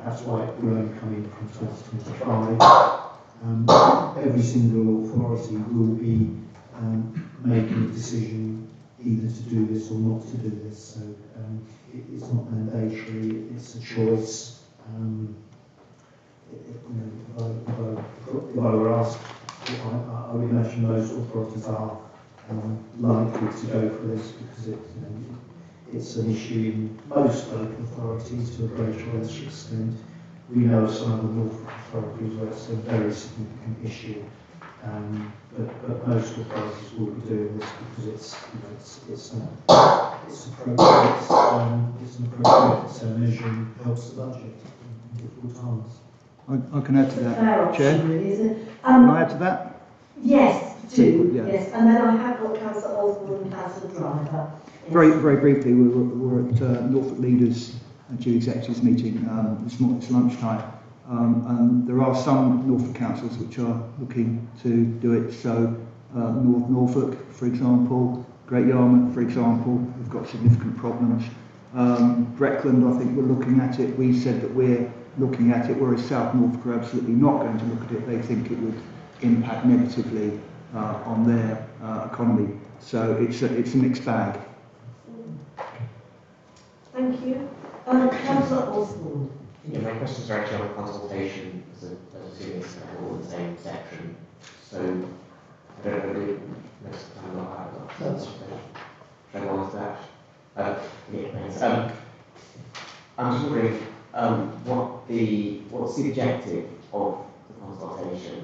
That's why it will only come in from 2025. Every single authority will be making a decision either to do this or not to do this, so it's not mandatory, it's a choice. If I were asked, I would imagine most authorities are likely to go for this because it's an issue in most local authorities to a greater or lesser extent. We know some other Norfolk authorities where it's a very significant issue, but most authorities will be doing this because it's appropriate. It's an appropriate measure and helps the budget in difficult times. I can add to that, Chair. Really, isn't it? Can I add to that? Yes, do. Yeah. Yes, and then I have got Councillor Osborne and Councillor Driver. Yes. Very briefly, we were at Norfolk Leaders Chief Executives meeting this morning, it's lunchtime, and there are some Norfolk councils which are looking to do it. So North Norfolk, for example, Great Yarmouth, for example, have got significant problems. Breckland, I think we're looking at it. We said that we're looking at it, whereas South Norfolk are absolutely not going to look at it. They think it would impact negatively on their economy. So it's a mixed bag. Thank you. Councillor Osborne. Yeah, my questions are actually on consultation, as assuming it's all in the same section. So I don't know really most of the time not have that consultation. Should I go on to that? Yeah, thanks. I'm just wondering what's the objective of the consultation?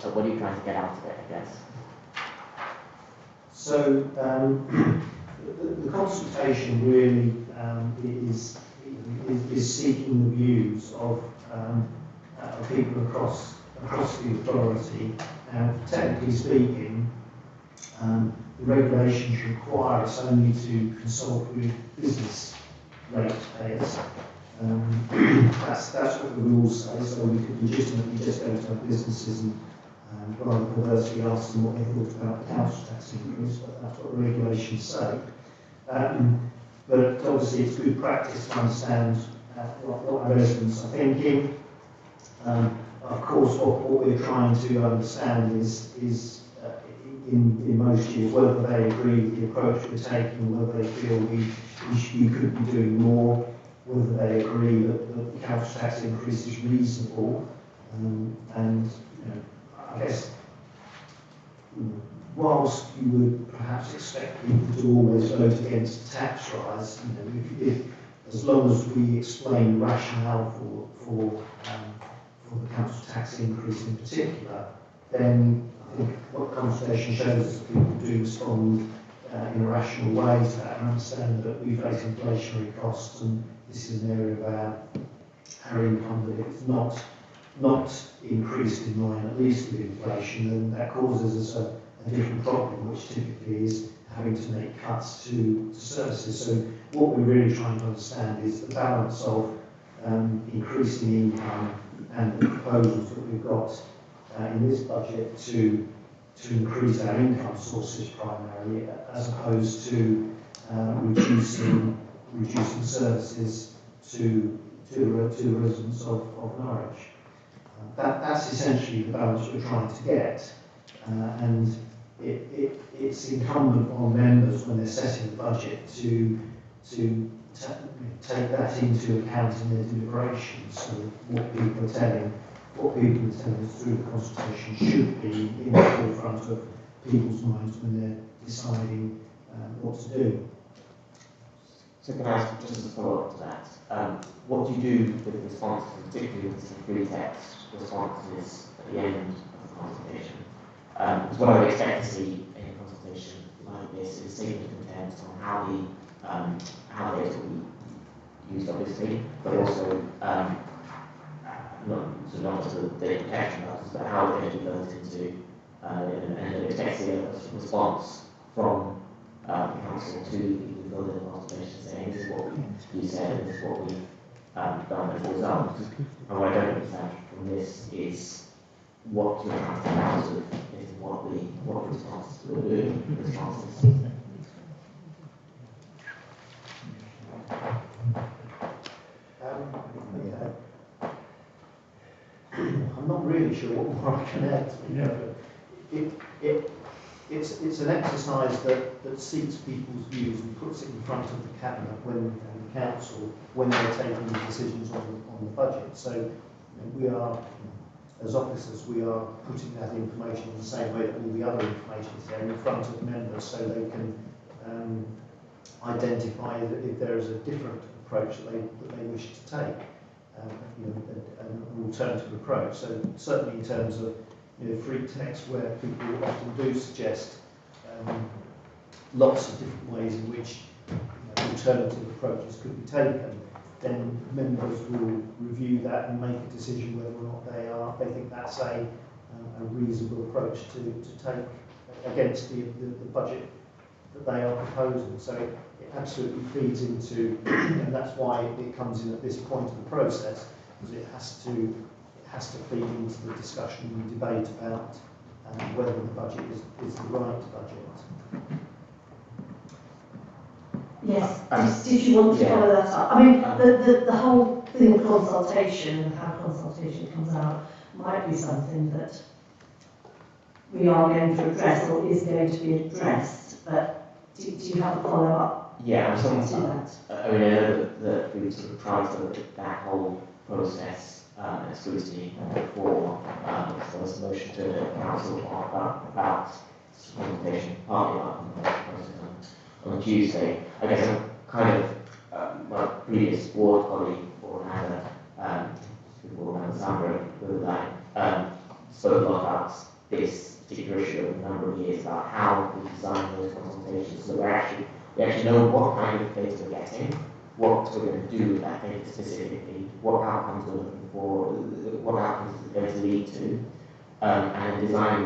What are you trying to get out of it, I guess? So the consultation really is seeking the views of people across the authority. Technically speaking, the regulations require us only to consult with business ratepayers. That's what the rules say, so we could legitimately just go to our businesses and rather perversely ask them what they thought about the council tax increase, but that's what the regulations say. But obviously it's good practice to understand what our residents are thinking. Of course, what we're trying to understand is in most years whether they agree with the approach we're taking, whether they feel we could be doing more, whether they agree that the council tax increase is reasonable, and I guess whilst you would perhaps expect people to always vote against a tax rise, if as long as we explain the rationale for the council tax increase in particular, then I think what the consultation shows is that people do respond in a rational way to that and understand that we face inflationary costs, and this is an area of our income that if it's not increased in line at least with inflation, then that causes us a different problem, which typically is having to make cuts to services. So what we're really trying to understand is the balance of increasing income and the proposals that we've got in this budget to increase our income sources primarily, as opposed to reducing services to residents of Norwich. That's essentially the balance we're trying to get, and it's incumbent on members when they're setting the budget to take that into account in their deliberations. So what people are telling us through the consultation should be in the forefront of people's minds when they're deciding what to do. So can I ask, just as a follow-up to that, what do you do with responses, particularly with some free text responses at the end of the consultation? Because what I would expect to see in a consultation like this is statement of intent on how data will be used, obviously, but also not just the data protection purposes, but how they're going to be built into, and expect to see a response from the council to the people who filled in the consultation saying this is what you said and this is what we've done as a result. And what I don't understand from this is what you're trying to get out of is what the responses will do, responses. I'm not really sure what more I can add. It's an exercise that seeks people's views and puts it in front of the cabinet and the council when they're taking the decisions on the budget. So we are, as officers, we are putting that information in the same way that all the other information is there in front of members, so they can identify that if there is a different approach that they wish to take, an alternative approach. So certainly in terms of free text, where people often do suggest lots of different ways in which alternative approaches could be taken, then members will review that and make a decision whether or not they think that's a reasonable approach to take against the budget that they are proposing. So it absolutely feeds into, and that's why it comes in at this point of the process, because it has to feed into the discussion and debate about whether the budget is the right budget. Yes. Did you want to follow that up? I mean, the whole thing of consultation and how consultation comes out might be something that we are going to address or is going to be addressed, but do you have a follow-up? Yeah, to that? I mean, I know that we've sort of tried to look at that whole process at Scrutiny before there was a motion to the council about consultation, partly about the process on Tuesday. I guess I'm kind of my previous ward colleague, or Hannah, who will remember Sandra, spoke a lot about this particular issue over a number of years, about how we design those consultations. So we actually know what kind of data we're getting, what we're going to do with that data specifically, what outcomes we're looking for, what outcomes it's going to lead to, and then design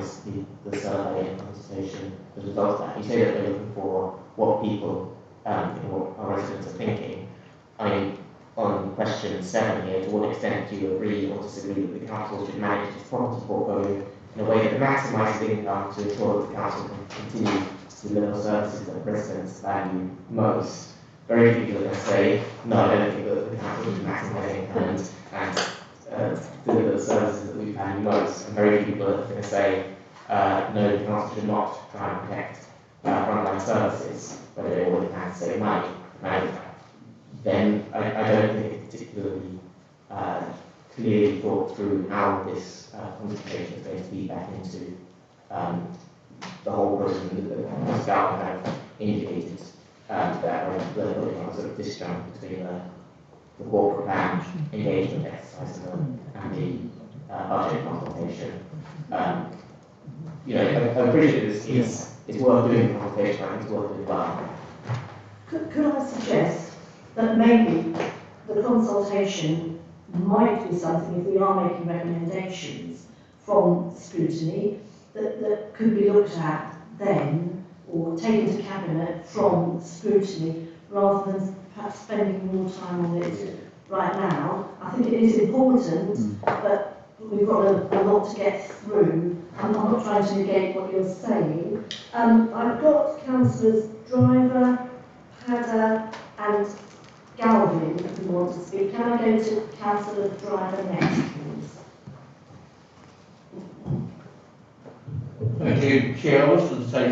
the survey and consultation as a result of that. You say that they're looking for what people, what our residents are thinking. I mean, on question 7 here, to what extent do you agree or disagree that the council should manage its property portfolio in a way that maximises income to ensure that the council can continue to deliver services that residents value most? Very few people are going to say, no, I don't think that the council should maximise income and deliver the services that we value most. And very few people are going to say, no, the council should not try and protect frontline services, whether they already can save money. Then I don't think it's particularly clearly thought through how this consultation is going to feed back into the whole person, the scout kind of indicated that they're putting on a sort of disjunct between the corporate plan engagement exercise and the budget consultation. You know, I appreciate this. It's worth doing the consultation. I think it's worth doing well. Could I suggest that maybe the consultation might be something, if we are making recommendations from scrutiny, that could be looked at then, or taken to cabinet from scrutiny, rather than perhaps spending more time on it right now. I think it is important, but we've got a lot to get through. I'm not trying to negate what you're saying. I've got Councillors Driver, Padder and Galvin who want to speak. Can I go to Councillor Driver next, please? Thank you, Chair. I was going to say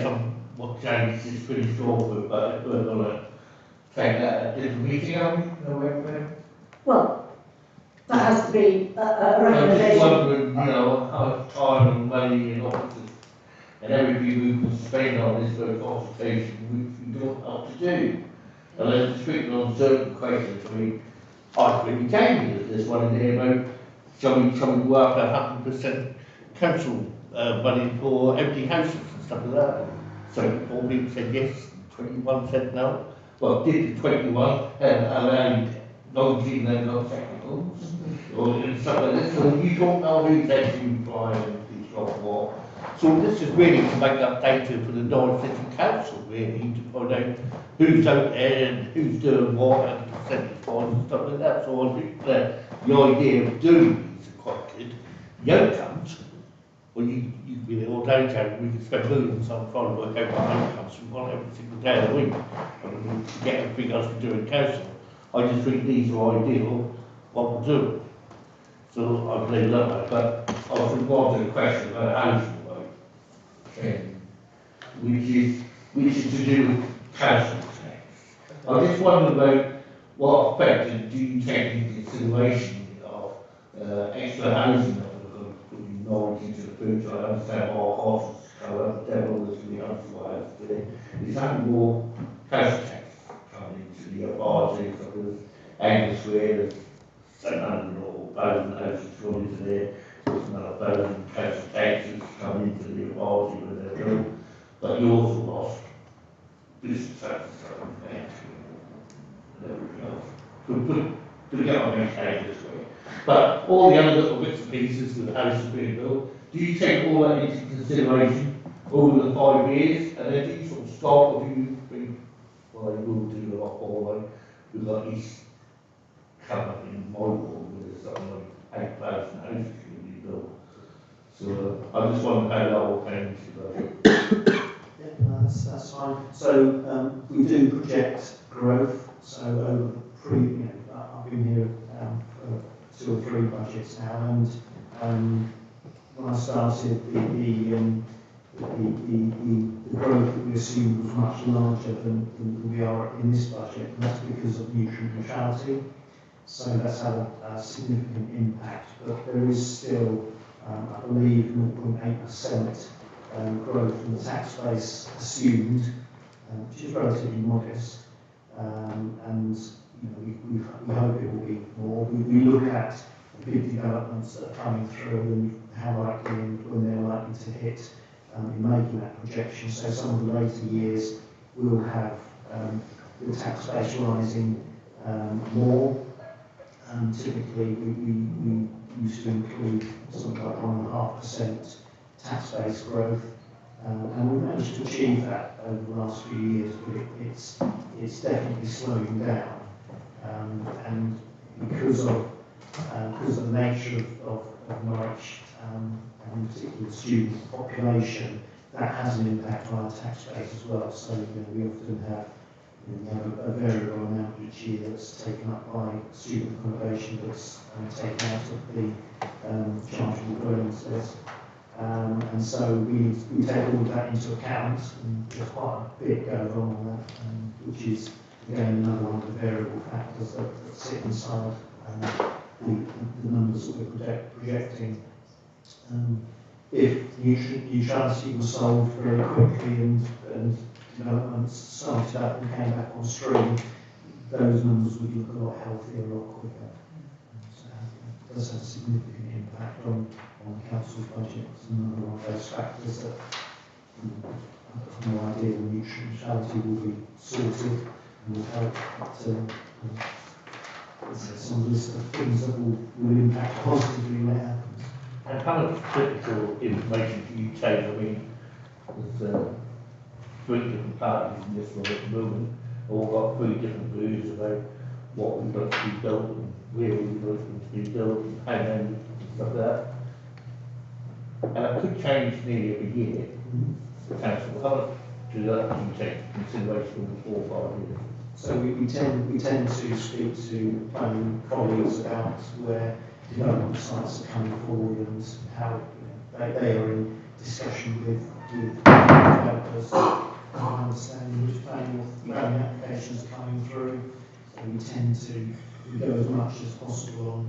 what James is finished off with, but we're going to take that at a different meeting, are we? Well, that has to be a I'm just recommendation. wondering, you know, how much time and money and officers and everything we can spend on this for consultation, which we don't know what to do. And then speaking on certain questions, I think we can, there's one in here about shall we work 100% council money for empty houses and stuff like that. So 4 people said yes, 21 said no. Well, did the 21 allowed 19 then got technicals or stuff like this. So you don't know who's actually applying this job what. So this is really to make up data for the Norwich City Council, really, to find out who's out there and who's doing what and percentage-wise and stuff like that. So I think the idea of doing these are quite good. The outcomes, well, you can be there all day, Joe. We can spend millions on trying to work out what outcomes we want every single day of the week. And we forget everything else we do in council. I just think these are ideal, what we're doing. So I believe that, but I was involved in a question about housing. Which is to do with council tax. I just wondered about what effect do you take into consideration of extra housing that we're going to put in Norwich into the future. I understand more horses, however, the devil is the otherwise today. Is that more council tax coming into the authority, such as Angus where there's 700 or 1,000 houses going into there, there's another 1,000 council taxes coming into the authority when they're built. But you also lost business taxes and everything else. To get on my page this way. But all the other little bits and pieces with the houses being built, do you take all that into consideration over the 5 years? And then do you sort of stop, or do you think, well, I will do a lot more, like, we've got these coming up in my ward where there's something like 8,000 houses going to be built. So I just wonder how that all came into that. No, that's fine. So we do project growth. So over I've been here for 2 or 3 budgets now, and when I started, the growth that we assumed was much larger than we are in this budget, and that's because of nutrient neutrality. So that's had a significant impact, but there is still, I believe, 0.8% growth in the tax base assumed, which is relatively modest, and we hope it will be more. We look at the big developments that are coming through and how likely and when they're likely to hit in making that projection. So some of the later years will have the tax base rising more. Typically, we used to include something like 1.5% tax base growth, and we've managed to achieve that over the last few years, but it's definitely slowing down, and because of the nature of Norwich and particularly the student population, that has an impact on our tax base as well. So we often have a variable amount each year that's taken up by student accommodation that's taken out of the chargeable dwellings list. And so we take all of that into account, and there's quite a bit goes on that, which is again another one of the variable factors that sit inside the numbers that we're projecting. if neutrality was solved very quickly and developments started up and came back on stream, those numbers would look a lot healthier a lot quicker. So it does have a significant impact on the council's budget. It's another one of those factors that I've no idea when neutrality will be sorted, and we'll hope that some of this things that will impact positively when it happens. And how much critical information do you take? I mean, there's 3 different parties in this one at the moment, all got 3 different views about what we'd like to be built and where we'd like them to be built and how many and stuff like that. And it could change nearly every year. The council, how much do that actually take into consideration for 4 or 5 years? So we tend to speak to planning colleagues about where development sites are coming forward and how they are in discussion with developers, understanding which planning applications are coming through. So we tend to go as much as possible on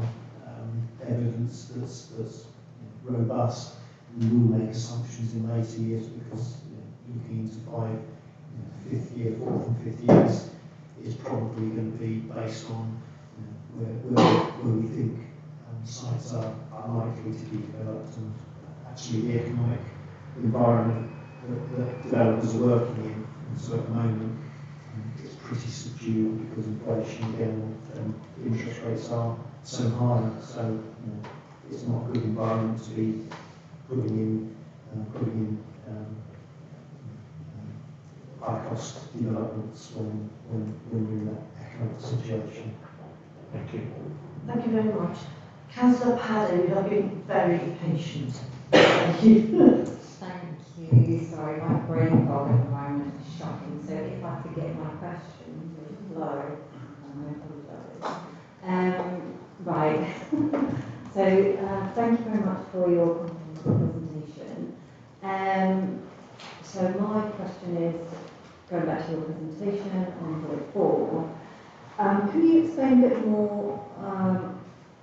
evidence that's robust. We will make assumptions in later years because looking into 5th year, 4th and 5th years is probably going to be based on where we think sites are likely to be developed and actually the economic environment that developers are working in. And so at the moment it's pretty subdued because inflation again and interest rates are so high. So it's not a good environment to be putting in high cost developments when you're in that economic situation. Thank you. Thank you very much. Councillor Paddy, you have been very patient. Thank you. Thank you. Sorry, my brain fog at the moment is shocking. So if I could get my questions in flow, I apologise. Right. So thank you very much for your presentation. So my question is, going back to your presentation on point 4, can you explain a bit more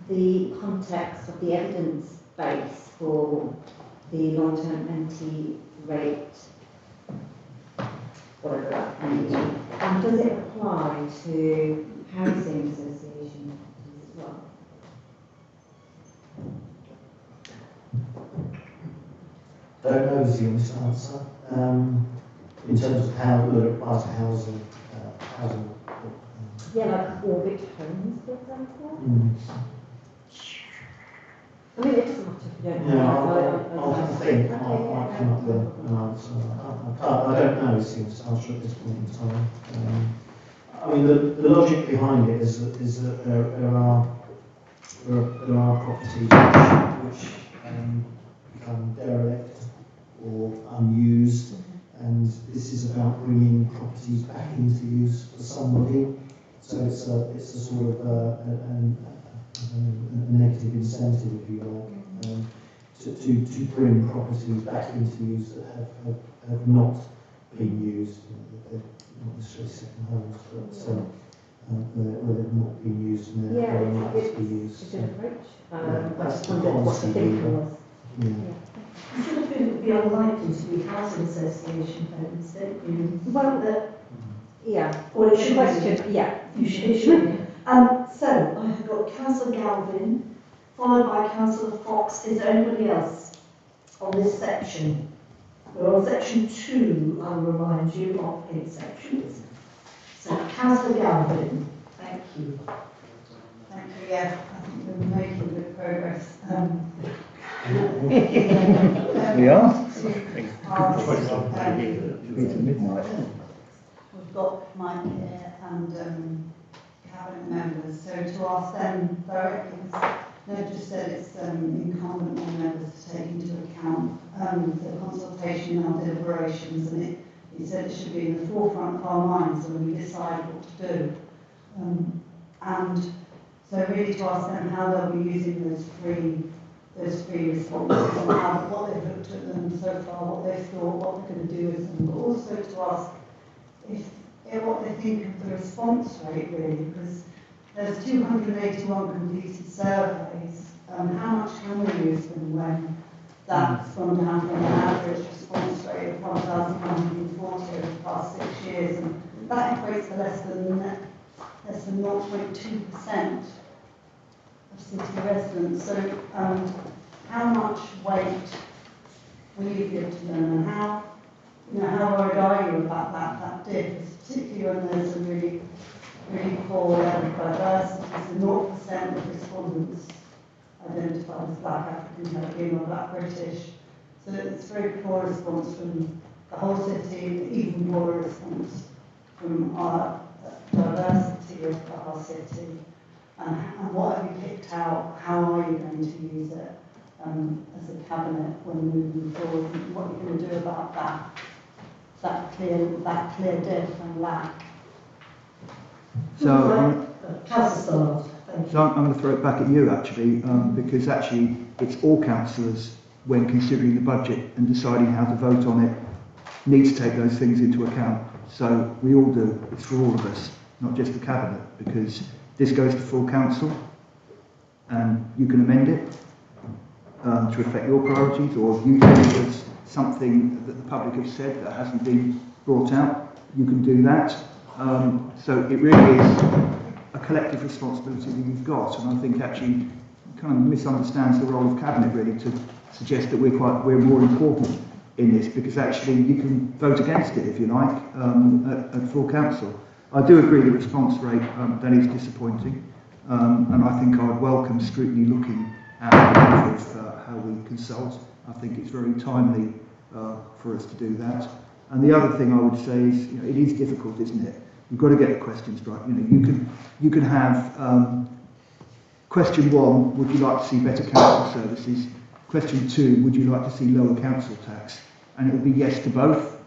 the context of the evidence base for the long-term NT rate, whatever that may be, and does it apply to housing associations as well? Don't know is the honest answer. In terms of how it applies to housing. Yeah, like orbit homes, for example. I mean, it doesn't matter if you don't know. I'll have to think. I'll come up with an answer. I don't know is the honest answer at this point in time. I mean, the logic behind it is that there are properties which become derelict or unused, and this is about bringing properties back into use for somebody. So it's a sort of a negative incentive, if you like, to bring properties back into use that have not been used. They're not necessarily second homes, but where they've not been used and they're very much to be used. It's a good approach. That's the What the thinking was. I sort of feel it would be unlikely to be housing association homes, don't you? Well, yeah. Or it should question, yeah. You should. So I have got Councillor Galvin, followed by Councillor Fox. Is there anybody else on this section? We're on section 2, I'll remind you, of 8 sections. So Councillor Galvin, thank you. Thank you, yeah, I think we're making good progress. We are. It's midnight. We've got Mike here and cabinet members, so to ask them directly, because they've just said it's incumbent on members to take into account the consultation and our deliberations, and he said it should be in the forefront of our minds when we decide what to do. And so really to ask them how they'll be using those three responses, and what they've looked at them so far, what they've thought, what they're going to do with them, but also to ask what they think of the response rate, really, because there's 281 completed surveys. How much can we use them when that's gone down from an average response rate of 1,140 over the past 6 years, and that equates to less than 0.2% of city residents. So how much weight will you give to them, and how worried are you about that difference, particularly when there's a really poor level of diversity? So 0% of respondents identified as Black, African, Caribbean or Black British. So it's a very poor response from the whole city, even poorer response from our diversity of our city. And what have you picked out? How are you going to use it as a cabinet when moving forward? And what are you going to do about that clear diff and lack? So I'm going to throw it back at you actually, because actually it's all councillors when considering the budget and deciding how to vote on it need to take those things into account. So we all do. It's for all of us, not just the cabinet, because this goes to full council and you can amend it to reflect your priorities, or if you think there's something that the public have said that hasn't been brought out, you can do that. So it really is a collective responsibility that you've got, and I think actually kind of misunderstands the role of cabinet really to suggest that we're more important in this, because actually you can vote against it if you like at full council. I do agree the response rate that is disappointing, and I think I'd welcome Scrutiny looking at how we consult. I think it's very timely for us to do that. And the other thing I would say is, it is difficult, isn't it? You've got to get the questions right. You can have question 1: would you like to see better council services? Question 2: would you like to see lower council tax? And it will be yes to both.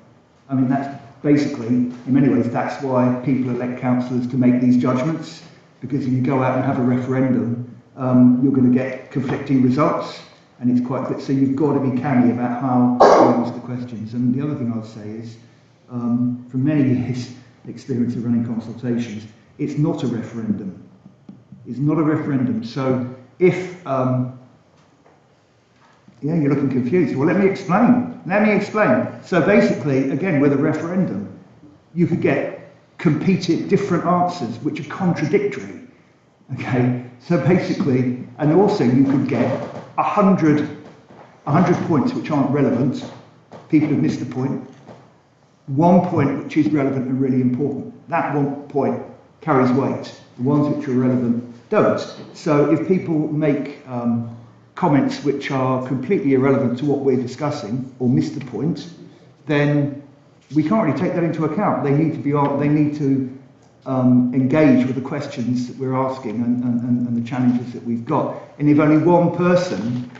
I mean, that's basically, in many ways, that's why people elect councillors, to make these judgments. Because if you go out and have a referendum, you're going to get conflicting results, and it's quite clear. So you've got to be canny about how you answer the questions. And the other thing I'll say is, from many years' experience of running consultations, it's not a referendum. It's not a referendum. So if you're looking confused. Well, let me explain. So basically, again, with a referendum, you could get competing different answers which are contradictory. Okay, so basically, and also you could get 100 points which aren't relevant. People have missed the point. 1 point which is relevant and really important. That 1 point carries weight. The ones which are relevant don't. So if people make comments which are completely irrelevant to what we're discussing or miss the point, then we can't really take that into account. They need to engage with the questions that we're asking and the challenges that we've got. And if only one person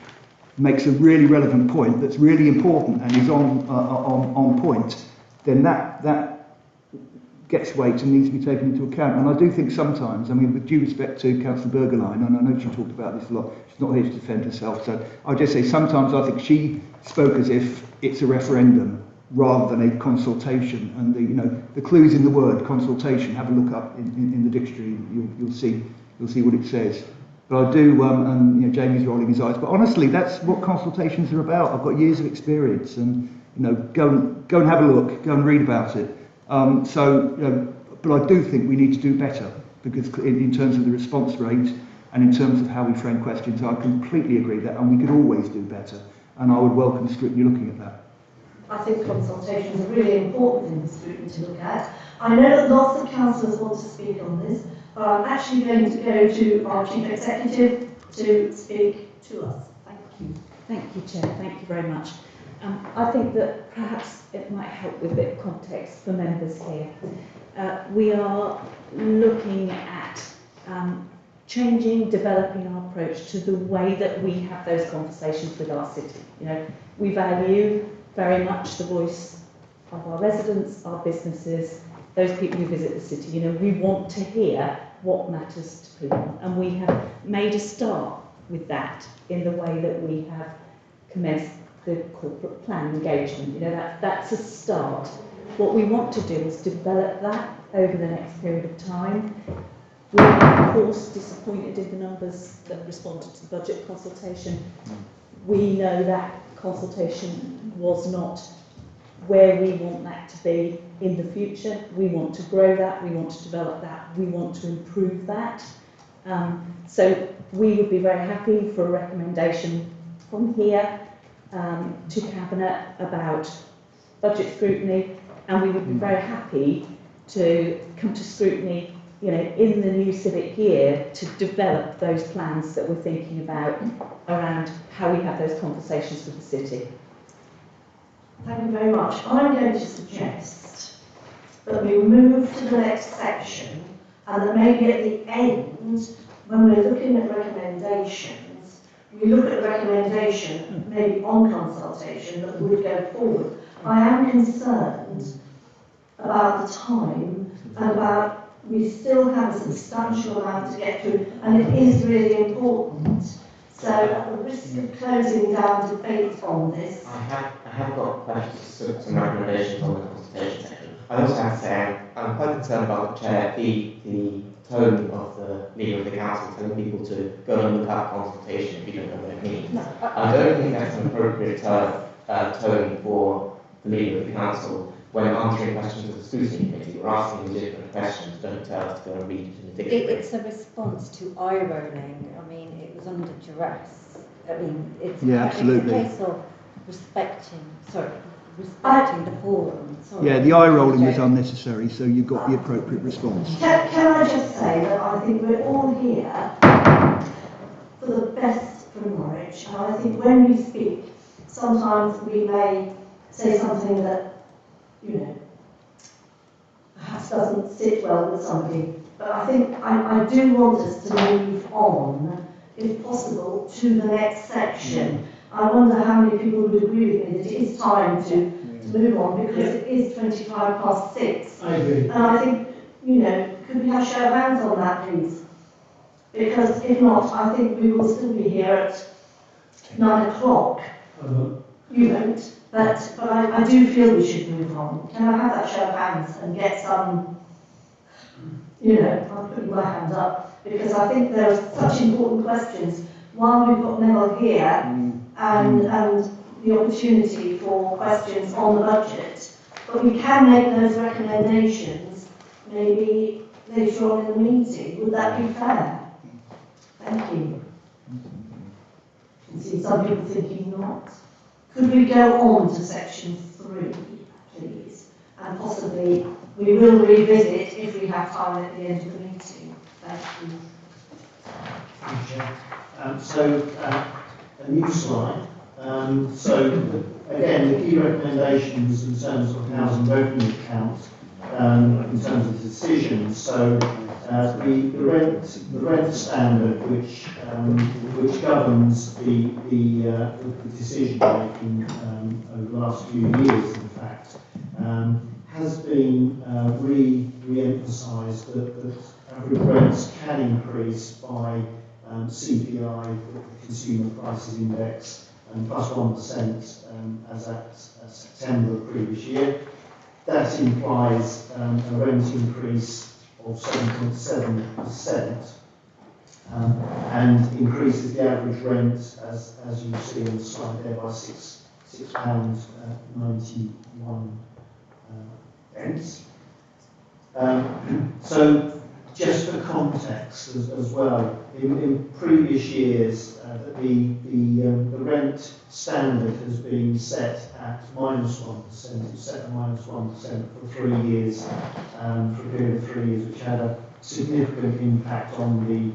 makes a really relevant point that's really important and is on point, then that gets weight and needs to be taken into account. And I do think sometimes, I mean, with due respect to Councillor Bergerlein, and I know she talked about this a lot, she's not here to defend herself, so I'll just say sometimes I think she spoke as if it's a referendum rather than a consultation. And the clues in the word consultation, have a look up in the dictionary, you'll see what it says. But I do, and Jamie's rolling his eyes, but honestly, that's what consultations are about. I've got years of experience, and go and have a look, go and read about it. But I do think we need to do better, because in terms of the response rate and in terms of how we frame questions, I completely agree that, and we could always do better. And I would welcome Scrutiny looking at that. I think consultations are really important in the Scrutiny to look at. I know that lots of councillors want to speak on this, but I'm actually going to go to our Chief Executive to speak to us. Thank you. Thank you, Chair. Thank you very much. I think that perhaps it might help with a bit of context for members here. We are looking at changing, developing our approach to the way that we have those conversations with our city. We value very much the voice of our residents, our businesses, those people who visit the city. We want to hear what matters to people, and we have made a start with that in the way that we have commenced the corporate plan engagement. That's a start. What we want to do is develop that over the next period of time. We're of course disappointed in the numbers that responded to the budget consultation. We know that consultation was not where we want that to be in the future. We want to grow that, we want to develop that, we want to improve that. So we would be very happy for a recommendation from here to Cabinet about budget scrutiny, and we would be very happy to come to scrutiny, you know, in the new civic year to develop those plans that we're thinking about around how we have those conversations with the city. Thank you very much. I'm going to suggest that we move to the next section, and that maybe at the end, when we're looking at recommendations, we look at the recommendation maybe on consultation that would go forward. I am concerned about the time and about we still have a substantial amount to get through, and it is really important. So at the risk of closing down debate on this, I have got questions, some recommendations on the consultation section. I also have to say I'm quite concerned about the tone of the leader of the council telling people to go and look up consultation if you don't know what it means. I don't think that's an appropriate tone for the leader of the council when answering questions of the scrutiny committee. We're asking legitimate questions, don't tell us to go and read it in the dictionary. It's a response to eye rolling. I mean, it was under duress. I mean, it's absolutely. It's a case of respecting the forum. Sorry. Yeah, the eye rolling was unnecessary, so you got the appropriate response. can I just say that I think we're all here for the best for Norwich, and I think when we speak, sometimes we may say something that, you know, perhaps doesn't sit well with somebody. But I think I do want us to move on, if possible, to the next section. I wonder how many people would agree with me that it is time to move on, because it is 6:25. I agree. And I think, you know, could we have show of hands on that, please? Because if not, I think we will still be here at 9 o'clock. You won't, but I do feel we should move on. Can I have that show of hands and get some, you know, I'm putting my hand up, because I think there are such important questions. While we've got Neville here, and the opportunity for questions on the budget, but we can make those recommendations maybe later on in the meeting. Would that be fair? Thank you. I see some people thinking not. Could we go on to section 3, please? And possibly we will revisit if we have time at the end of the meeting. Thank you. Thank you, Chair. A new slide. Again, the key recommendations in terms of housing revenue account, in terms of decisions. The rent standard, which governs the decision making over the last few years, in fact, has been re-emphasised that average rents can increase by CPI, the Consumer Prices Index, plus 1% as at September of previous year. That implies a rent increase of 7.7%, and increases the average rent, as you see on the slide there, by £6.91. So, just for context as well, in previous years, the rent standard has been set at -1%. It's set at -1% for 3 years, for a period of 3 years, which had a significant impact on the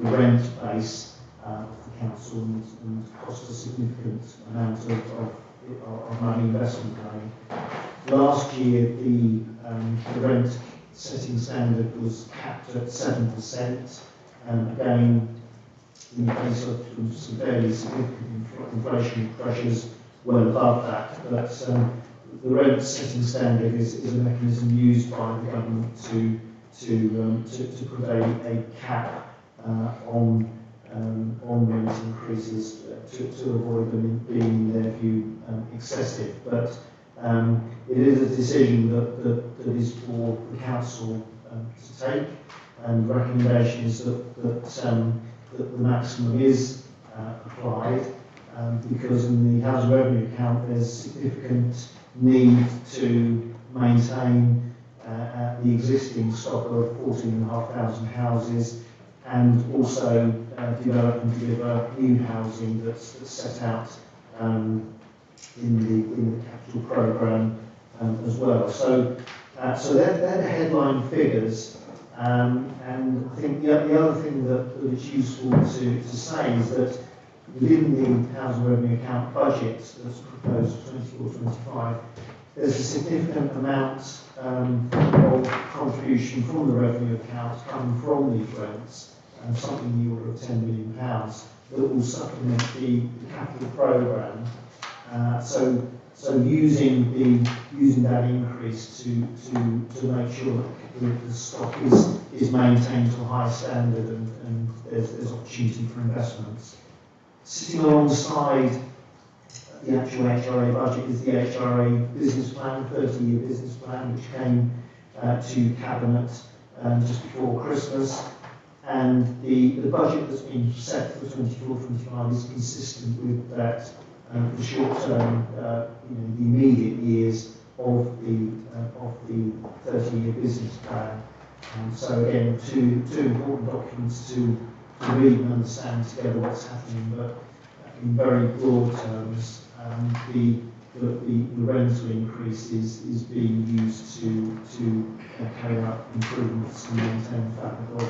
rent base of the council and cost a significant amount of money, investment money. Last year, the rent setting standard was capped at 7%, again, in the face of some fairly significant inflation pressures, well above that. But the rent setting standard is a mechanism used by the government to put a cap on rent increases to avoid them being, in their view, excessive. But it is a decision that is for the council to take, and the recommendation is that the maximum is applied. because in the housing revenue account there's significant need to maintain the existing stock of 14,500 houses, and also develop and deliver new housing that's set out in the capital programme as well. So they're the headline figures. And I think the other thing that is useful to say is that within the housing revenue account budget that's proposed for 24-25, there's a significant amount of contribution from the revenue account coming from these rents, something in the order of £10 million that will supplement the capital programme. So using that increase to make sure that the stock is maintained to a high standard and there's opportunity for investments. Sitting alongside the actual HRA budget is the HRA business plan, 30-year business plan, which came to Cabinet just before Christmas. And the budget that's been set for 24-25 is consistent with that, the short-term, the immediate years of the 30-year business plan. So again, two important documents to read and understand together what's happening, but in very broad terms, the rental increase is being used to carry out improvements and maintain the fabric of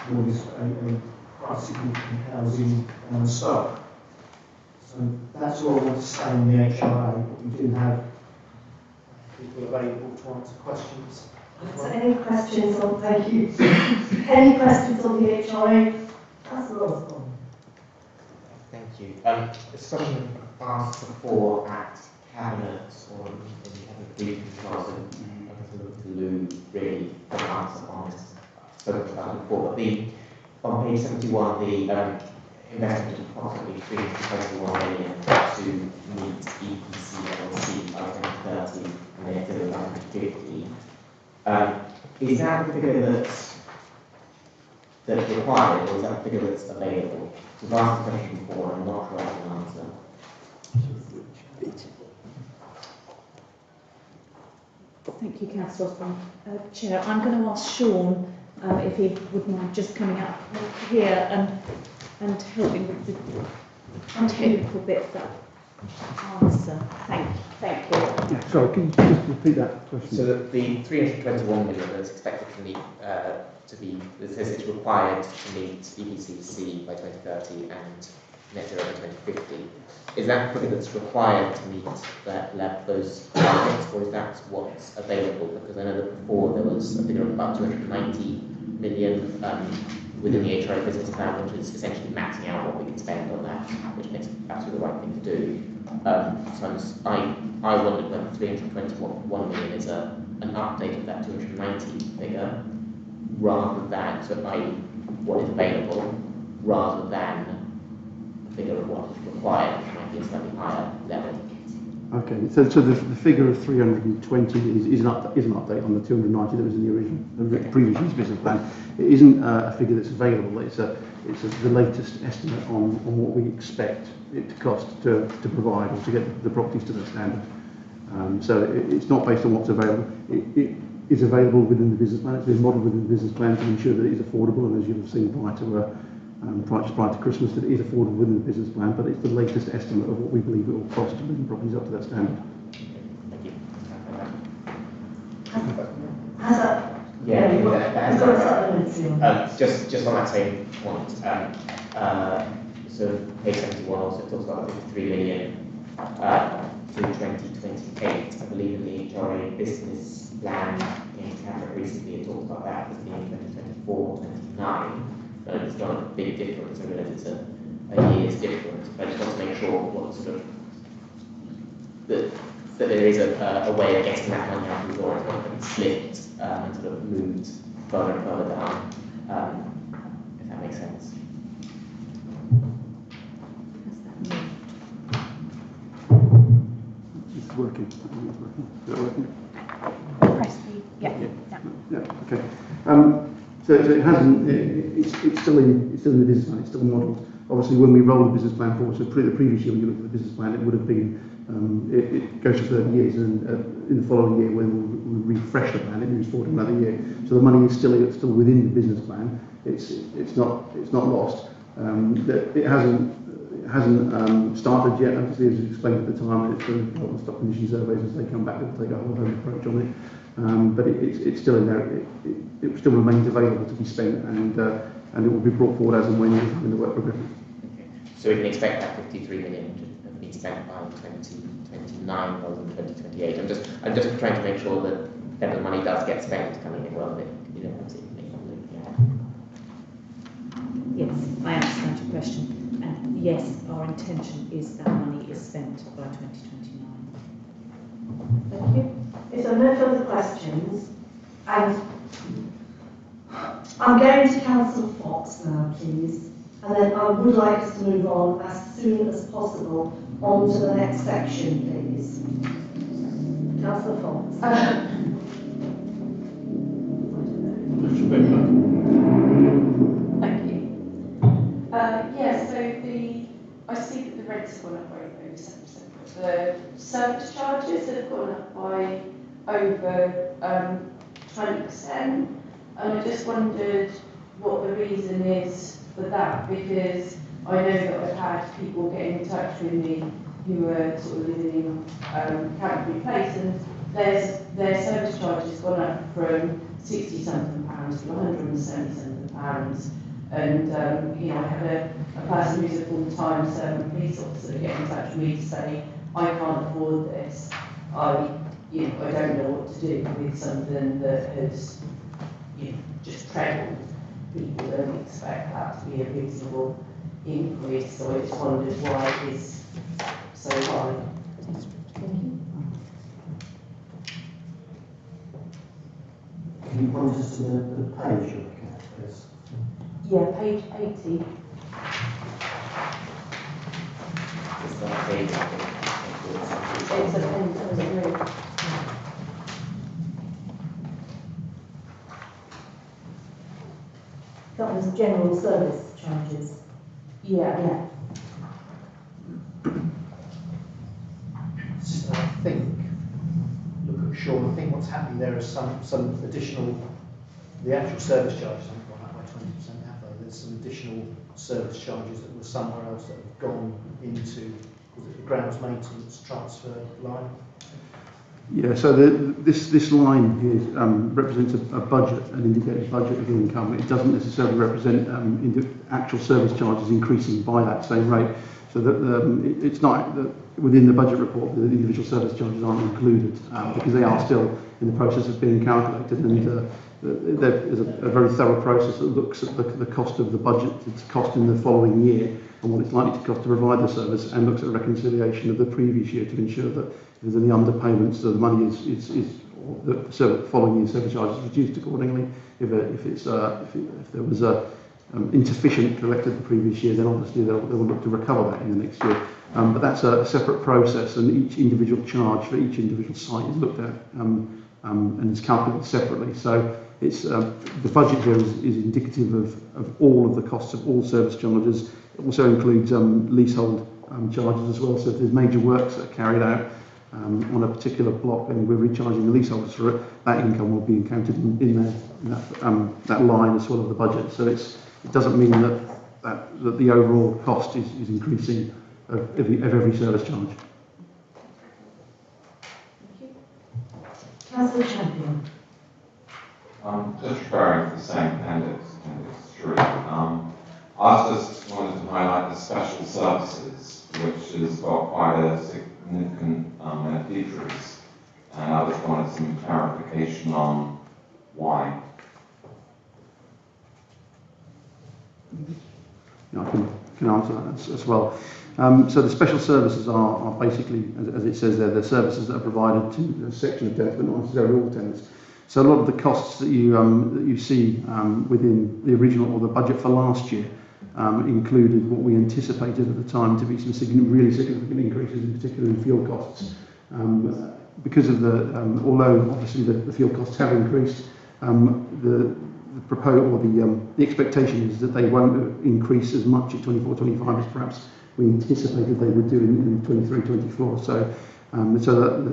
what is a quite significant housing stock. So that's all I want to say on the HRA, but we do have people available to answer questions. So any questions on, thank you. Any questions on the HRA? Councillor Osborne. Thank you. This question asked before at Cabinet or in the Cabinet briefing class, and I guess we'll look to Lou really for an answer on this. I've spoken about it before, but on page 71, the investment of approximately 321 million to meet EPC by 2030 and then to 2050. Is that the figure that's required, or is that the figure that's available? We've asked the question before and I'm not sure I can answer. Thank you, Councillor Osborne. Chair, I'm going to ask Sean if he would mind just coming up here and helping with the technical bit of that answer. Thank you. Yeah, sorry, can you just repeat that question? So the 321 million that's expected to meet, it says it's required to meet EPC by 2030 and net zero by 2050. Is that the figure that's required to meet those targets, or is that what's available? Because I know that before there was a figure of about 290 million within the HRA business plan, which is essentially maxing out what we can spend on that, which makes absolutely the right thing to do. So I wondered whether 321 million is an update of that 290 figure, rather than, so what is available, rather than a figure of what is required, which might be a slightly higher level. Okay, so the figure of 320 is an update on the 290 that was in the original, previous year's business plan. It isn't a figure that's available. It's the latest estimate on what we expect it to cost to provide or to get the properties to the standard. So it's not based on what's available. It is available within the business plan. It's been modelled within the business plan to ensure that it is affordable, and as you've seen prior to Christmas, that it is affordable within the business plan, but it's the latest estimate of what we believe it will cost to bring properties up to that standard. Thank you. Has that? Yeah, you've got just on that same point. So page 71 also talks about the 53 million to 2028. I believe in the HRA business plan in Cabinet recently, it talked about that as being 2024, 29. It's not a big difference. I realize it's a year's difference, but I just want to make sure what sort of that there is a way of getting that money out of the door. It's not been slipped and sort of moved further and further down, if that makes sense. It's working. Is it working? Press the, Yeah, okay. So it hasn't. It's still in the business plan. It's still modelled obviously when we roll the business plan forward, so the previous year when you look at the business plan, it would have been, it goes for 30 years, and in the following year when we refresh the plan, it moves forward another year. So the money is still within the business plan. It's not lost. It hasn't started yet. Obviously, as you explained at the time, it's going to the stock condition surveys as they come back. They'll take a whole home approach on it. But it's still in there. It still remains available to be spent, and it will be brought forward as and when the work progresses. Okay. So we can expect that 53 million to have been spent by 2029 rather than 2028. I'm just trying to make sure that the money does get spent coming in rather than Yes, I understand your question. And yes, our intention is that money is spent by 2029. Thank you. If there are no further questions, and I'm going to Councillor Fox now, please, and then I would like us to move on as soon as possible on to the next section, please. Councillor Fox. Thank you. I see that the rents have gone up by over 7%, but the service charges have gone up by over 20%. And I just wondered what the reason is for that, because I know that I've had people getting in touch with me who are sort of living in Canterbury Place, and their service charge has gone up from £60-something to £170-something. And I had a person who's a full-time servant police officer get in touch with me to say, I can't afford this. I don't know what to do with something that has just trebled. People don't expect that to be a reasonable increase, so I just wondered why it is so high. Can you point us to the page you're looking at, please? Yeah, page 80. it's not paid. It's appendix 3. Covers general service charges. Yeah. So I think, look at Sean, I think what's happening there is some additional, the actual service charges haven't gone up by 20%, have they? There's some additional service charges that were somewhere else that have gone into, was it the grounds maintenance transfer line? Yeah, so this line here represents a budget, an indicated budget of income. It doesn't necessarily represent actual service charges increasing by that same rate. So that it's not that within the budget report the individual service charges aren't included because they are still in the process of being calculated, and there's a very thorough process that looks at the cost of the budget, its cost in the following year, and what it's likely to cost to provide the service, and looks at a reconciliation of the previous year to ensure that if there's any underpayments, so the money is the following year's service charge is reduced accordingly. If there was insufficient collected the previous year, then obviously they will look to recover that in the next year. But that's a separate process, and each individual charge for each individual site is looked at and is calculated separately. So it's the budget here is indicative of all of the costs of all service charges. It also includes leasehold charges as well. So if there's major works that are carried out on a particular block and we're recharging the leaseholders for it, that income will be encountered in that line as well of the budget. So it doesn't mean that the overall cost is increasing of every service charge. Councillor Champion. Just referring to the same appendix 3. I just wanted to highlight the special services, which has got quite a significant decrease, and I just wanted some clarification on why. Yeah, I can answer that as well. So the special services are basically, as it says there, the services that are provided to a section of tenants, but not necessarily all tenants. So a lot of the costs that you see within the original or the budget for last year included what we anticipated at the time to be some really significant increases, in particular in fuel costs. Because of although obviously the fuel costs have increased, the proposed, or the expectation is that they won't increase as much at 24-25 as perhaps we anticipated they would do in 23-24. So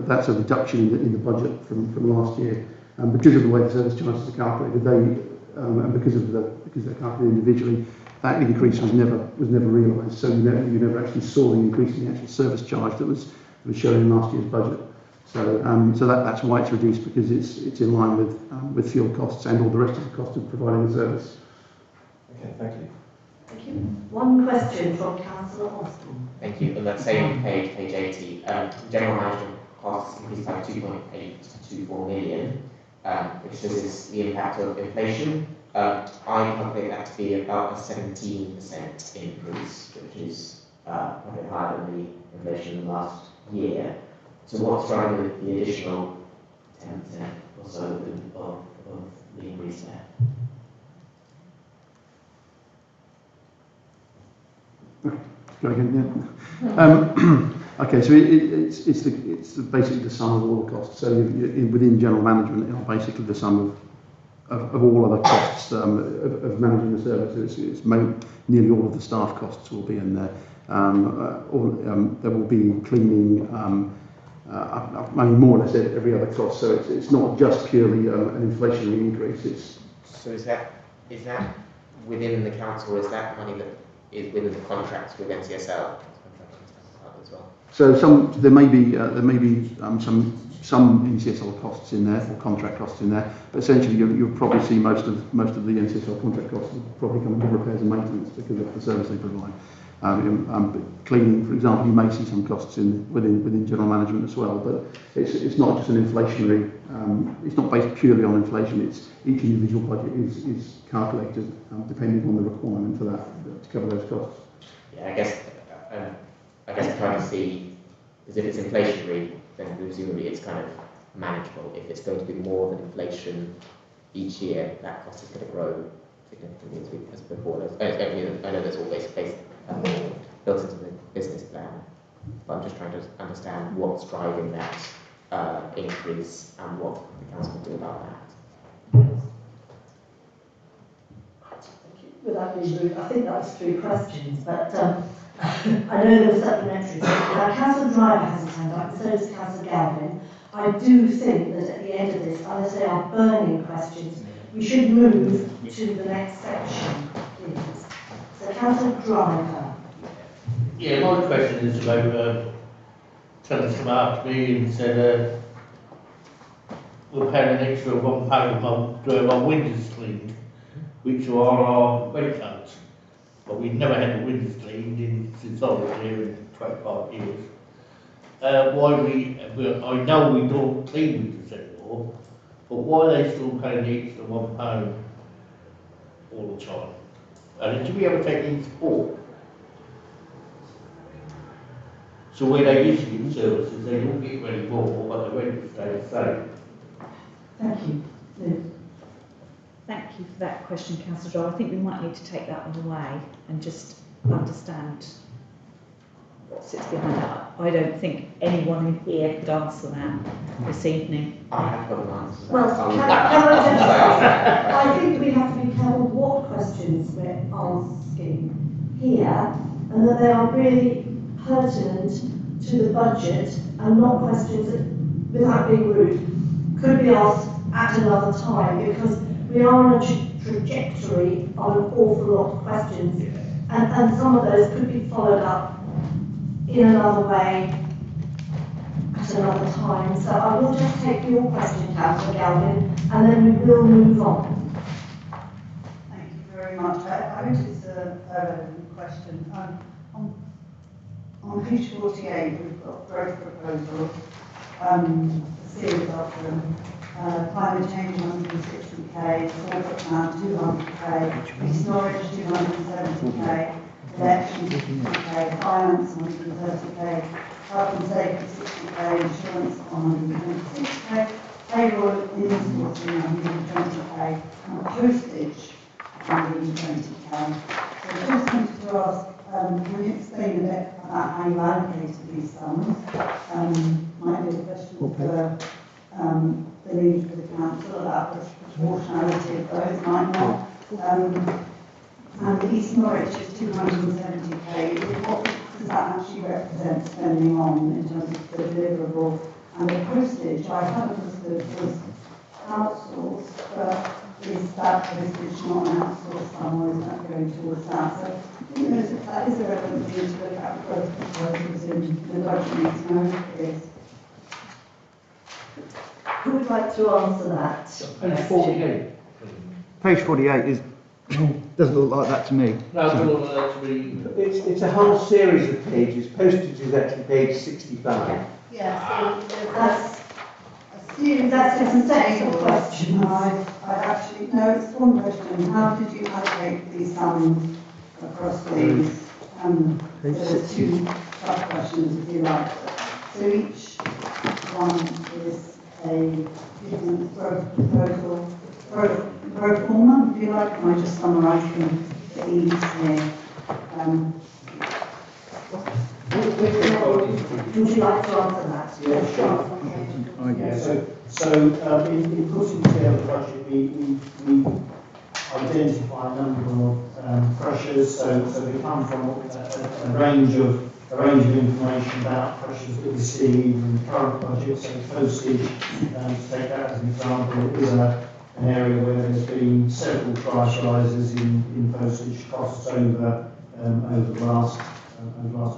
that's a reduction in the budget from last year. Because of the way the service charges are calculated, and because they're calculated individually, that increase was never realised. So you never actually saw the increase in the actual service charge that was shown in last year's budget. So that's why it's reduced, because it's in line with fuel costs and all the rest of the cost of providing the service. Okay, thank you. Thank you. One question from Councillor Austin. Thank you. On that same page 80, general management costs increased by 2.824 million, which is the impact of inflation. I calculate that to be about a 17% increase, which is a bit higher than the inflation in the last year. So what's driving the additional 10% or so of the increase there? Go again, yeah. Okay, so it's basically the sum of all the costs. So within general management, basically the sum of all other costs of managing the service. It's nearly all of the staff costs will be in there. There will be cleaning, more or less every other cost. So it's not just purely an inflationary increase. So is that within the council, or is that money that is within the contracts with NCSL as well? So there may be some NCSL costs in there, or contract costs in there, but essentially you'll probably see most of the NCSL contract costs will probably come into repairs and maintenance because of the service they provide. But cleaning, for example, you may see some costs within general management as well, but it's not just an inflationary. It's not based purely on inflation. It's each individual budget is calculated depending on the requirement for that to cover those costs. Yeah, I guess I'm trying to see, because if it's inflationary, then presumably it's kind of manageable. If it's going to be more than inflation each year, that cost is going to grow significantly as before. I know there's always built into the business plan, but I'm just trying to understand what's driving that increase and what the council can do about that. Without being rude, I think that was 3 questions, but I know there were supplementaries. Now, Councillor Driver has his hand up, and so does Councillor Galvin. I do think that at the end of this, unless they are burning questions, we should move to the next section, please. So, Councillor Driver. Yeah, my question is about tenants come after me and said we're paying an extra £1 a month to have our windows cleaned, which are our rent cards. But we've never had the windows cleaned since I was here in 25 years. I know we don't clean windows anymore, but why are they still paying the extra £1 all the time? And do we ever take any support? So where they usually get services, they don't get any more, but the rent stays the same. Thank you. Liz. Thank you for that question, Councillor Doyle. I think we might need to take that one away and just understand what sits behind that. I don't think anyone in here could answer that this evening. I have got an answer. Well, can I just I think we have to be careful what questions we're asking here, and that they are really pertinent to the budget and not questions that, without being rude, could be asked at another time, because we are on a trajectory of an awful lot of questions, and some of those could be followed up in another way at another time. So I will just take your question, Councillor Galvin, and then we will move on. Thank you very much. I think it's a relevant question. On page 48, we've got growth proposals, a series of them. Climate change 160k, corporate plan 200k, East Norwich 270k, elections 50k, finance 130k, health and safety 60k, insurance 126k, payroll insourcing 120k, and postage 120k. So I just wanted to ask, can you explain a bit about how you allocated these sums? Might be a question for the need for the council about the proportionality of those might not. And East Norwich is 270k. What does that actually represent spending on in terms of the deliverable? And the postage, I had understood was outsourced, but is that postage not outsourced somewhere? Is that going towards that? So, you know, if that is a relevant thing to look at both proposals in the budget next month, please. Who would like to answer that? Page 48. Page 48 doesn't look like that to me. No, it doesn't look like that to me. It's a whole series of pages. Postage is actually page 65. Yeah, so that's That's just a set of questions. I actually, no, it's one question. How did you allocate these sums across these? There's two sub-questions, if you like. So each one is a different growth proposal, growth format, if you like. And I just summarise them for ease here. Would you like to answer that? Yeah, sure. Yeah, so in putting together the budget, we identify a number of pressures. So they come from a range of information about pressures that we see in the current budget. So postage, to take that as an example, is an area where there's been several price rises in postage costs over the last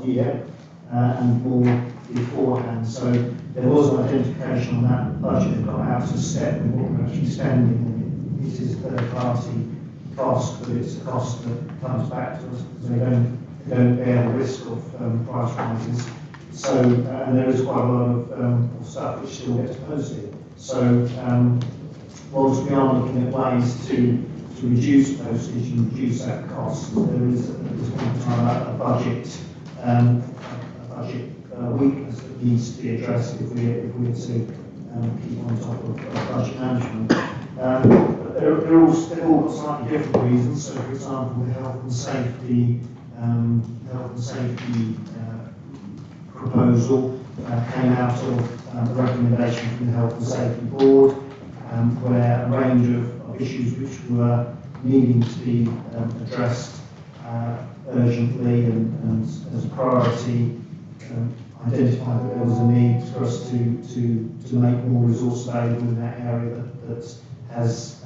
year. And more beforehand. So there was an identification on that budget that got out of step with what we're actually spending. It is a third-party cost, but it's a cost that comes back to us because they don't bear the risk of price rises. So and there is quite a lot of stuff which still gets posted. So whilst we are looking at ways to reduce postage and reduce that cost, there is at this point in time a budget weakness that needs to be addressed if we're to keep on top of budget management. They're all got slightly different reasons. So, for example, the health and safety proposal came out of a recommendation from the Health and Safety Board, where a range of issues which were needing to be addressed urgently and as a priority, identified that there was a need for us to make more resource available in that area that has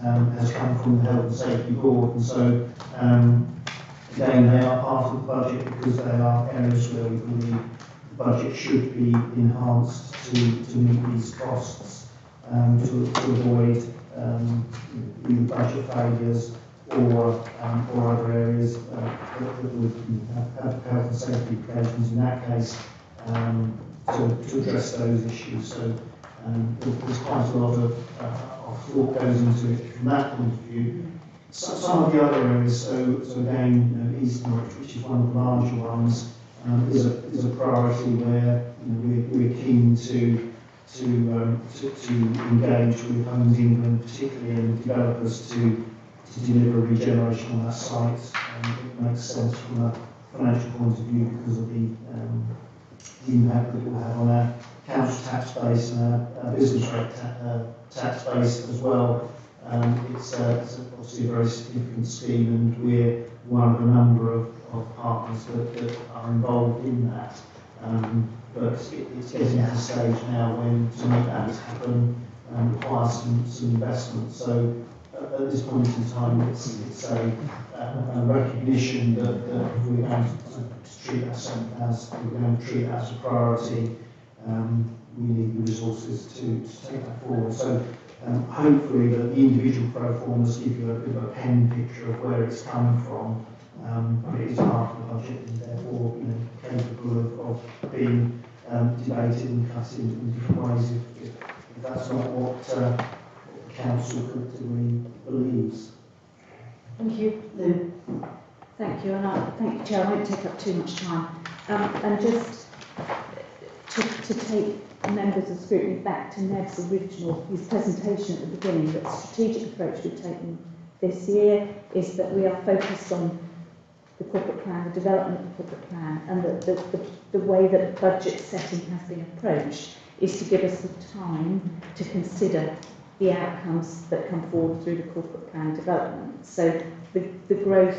come from the Health and Safety Board. And so, again, they are part of the budget because they are areas where we believe the budget should be enhanced to meet these costs, to avoid either budget failures or other areas that would have health and safety implications in that case, to address those issues. So there's quite a lot of thought goes into it from that point of view. Some of the other areas, so again, East Norwich, which is one of the larger ones, is a priority where we're keen to engage with Homes England, particularly and developers to deliver regeneration on that site. It makes sense from a financial point of view because of the impact that it will have on our council tax base and our business rate tax base as well. It's obviously a very significant scheme, and we're one of a number of partners that are involved in that. But it's getting to a stage now when to make that happen requires some investment. So at this point in time, it's a recognition that if we're going to treat that as a priority, we need the resources to take that forward. So hopefully that the individual pro formas give you a bit of a pen picture of where it's coming from, but it is part of the budget and therefore capable of being debated and cut in different ways if that's not what the council collectively believes. Thank you, Lou. Thank you, and thank you, Chair. I won't take up too much time. And just to take members of Scrutiny back to Nev's original, his presentation at the beginning, that strategic approach we've taken this year is that we are focused on the corporate plan, the development of the corporate plan, and the way that budget setting has been approached is to give us the time to consider the outcomes that come forward through the corporate plan development. So the growth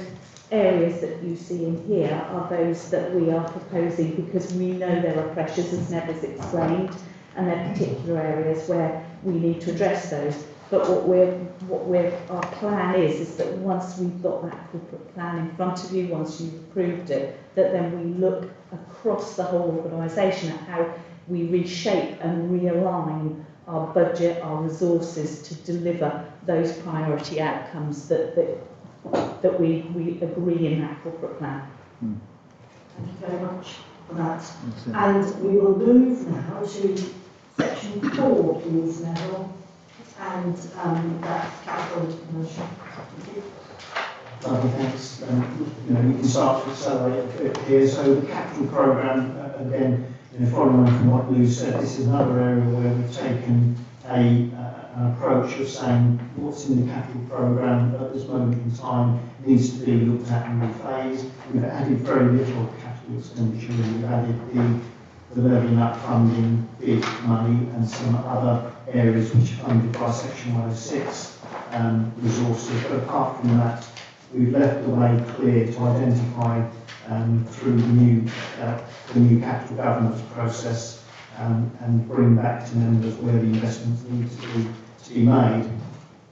areas that you see in here are those that we are proposing because we know there are pressures, as Neville's explained, and there are particular areas where we need to address those. But our plan is that once we've got that corporate plan in front of you, once you've approved it, that then we look across the whole organisation at how we reshape and realign our budget, our resources to deliver those priority outcomes that we agree in that corporate plan. Thank you very much for that. And we will move now to section 4, please, Neville. And that's capital and commercial. Thank you. Lovely, thanks. You can start to accelerate a bit here. So the capital programme, again, following on from what Lou said, this is another area where we've taken an approach of saying what's in the capital programme at this moment in time needs to be looked at and rephased. We've added very little capital expenditure, and we've added the levelling up funding, bid money, and some other areas which are funded by Section 106 resources. But apart from that, we've left the way clear to identify through the new capital governance process and bring back to members where the investments need to be made.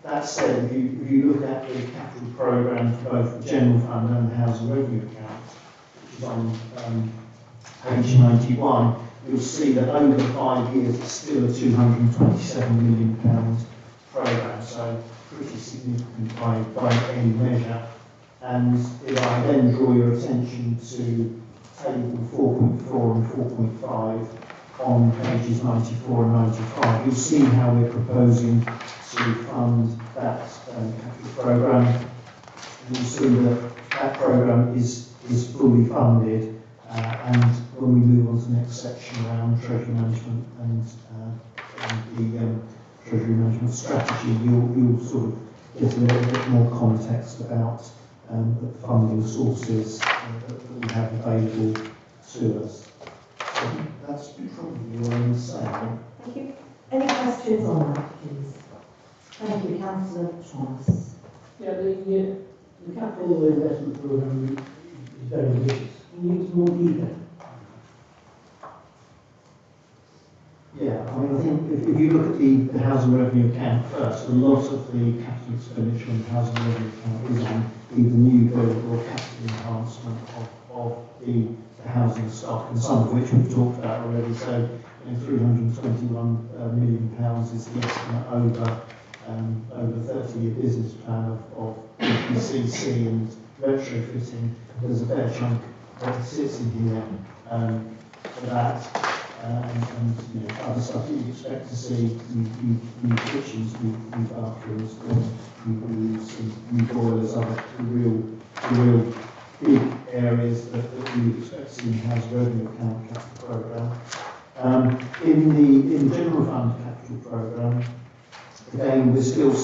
That said, if you look at the capital programme for both the general fund and the housing revenue account, which is on page 91, you'll see that over 5 years it's still a £227 million programme, so pretty significant by any measure. And if I then draw your attention to table 4.4 and 4.5 on pages 94 and 95, you'll see how we're proposing to fund that capital programme. And you'll see that programme is fully funded. And when we move on to the next section around treasury management and the treasury management strategy, you'll sort of get a little bit more context about the funding sources that we have available to us. So that's probably all I'm saying. Thank you. Any questions on that, please? Thank you, Councillor Thomas. Yeah, the capital investment programme is very ambitious. Can you give us more detail? Yeah, I mean, I think if you look at the housing revenue account first, a lot of the capital expenditure in the housing revenue account is on either new build or capital enhancement of the housing stock, and some of which we've talked about already. So, £321 million is the estimate over the 30-year business plan of PCC and retrofitting. There's a fair chunk that sits in here for that. And other stuff that you'd expect to see, new kitchens, new bathrooms, new roofs, and new boilers, are the real big areas that we would expect to see in the house revenue account capital programme. In the general fund capital programme, again we're still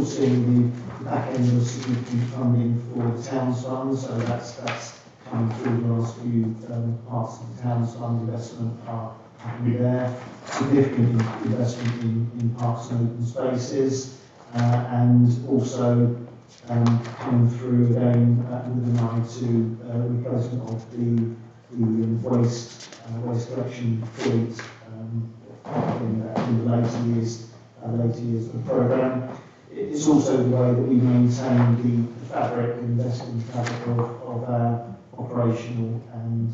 seeing the back end of significant funding for the towns fund, so that's coming through the last few parts of the towns fund investment are happening there. Significant investment in parks and open spaces, and also coming through again with an eye to replacement of the waste collection fleet in the later years of the programme. It's also the way that we maintain the fabric, invest in the fabric of our operational and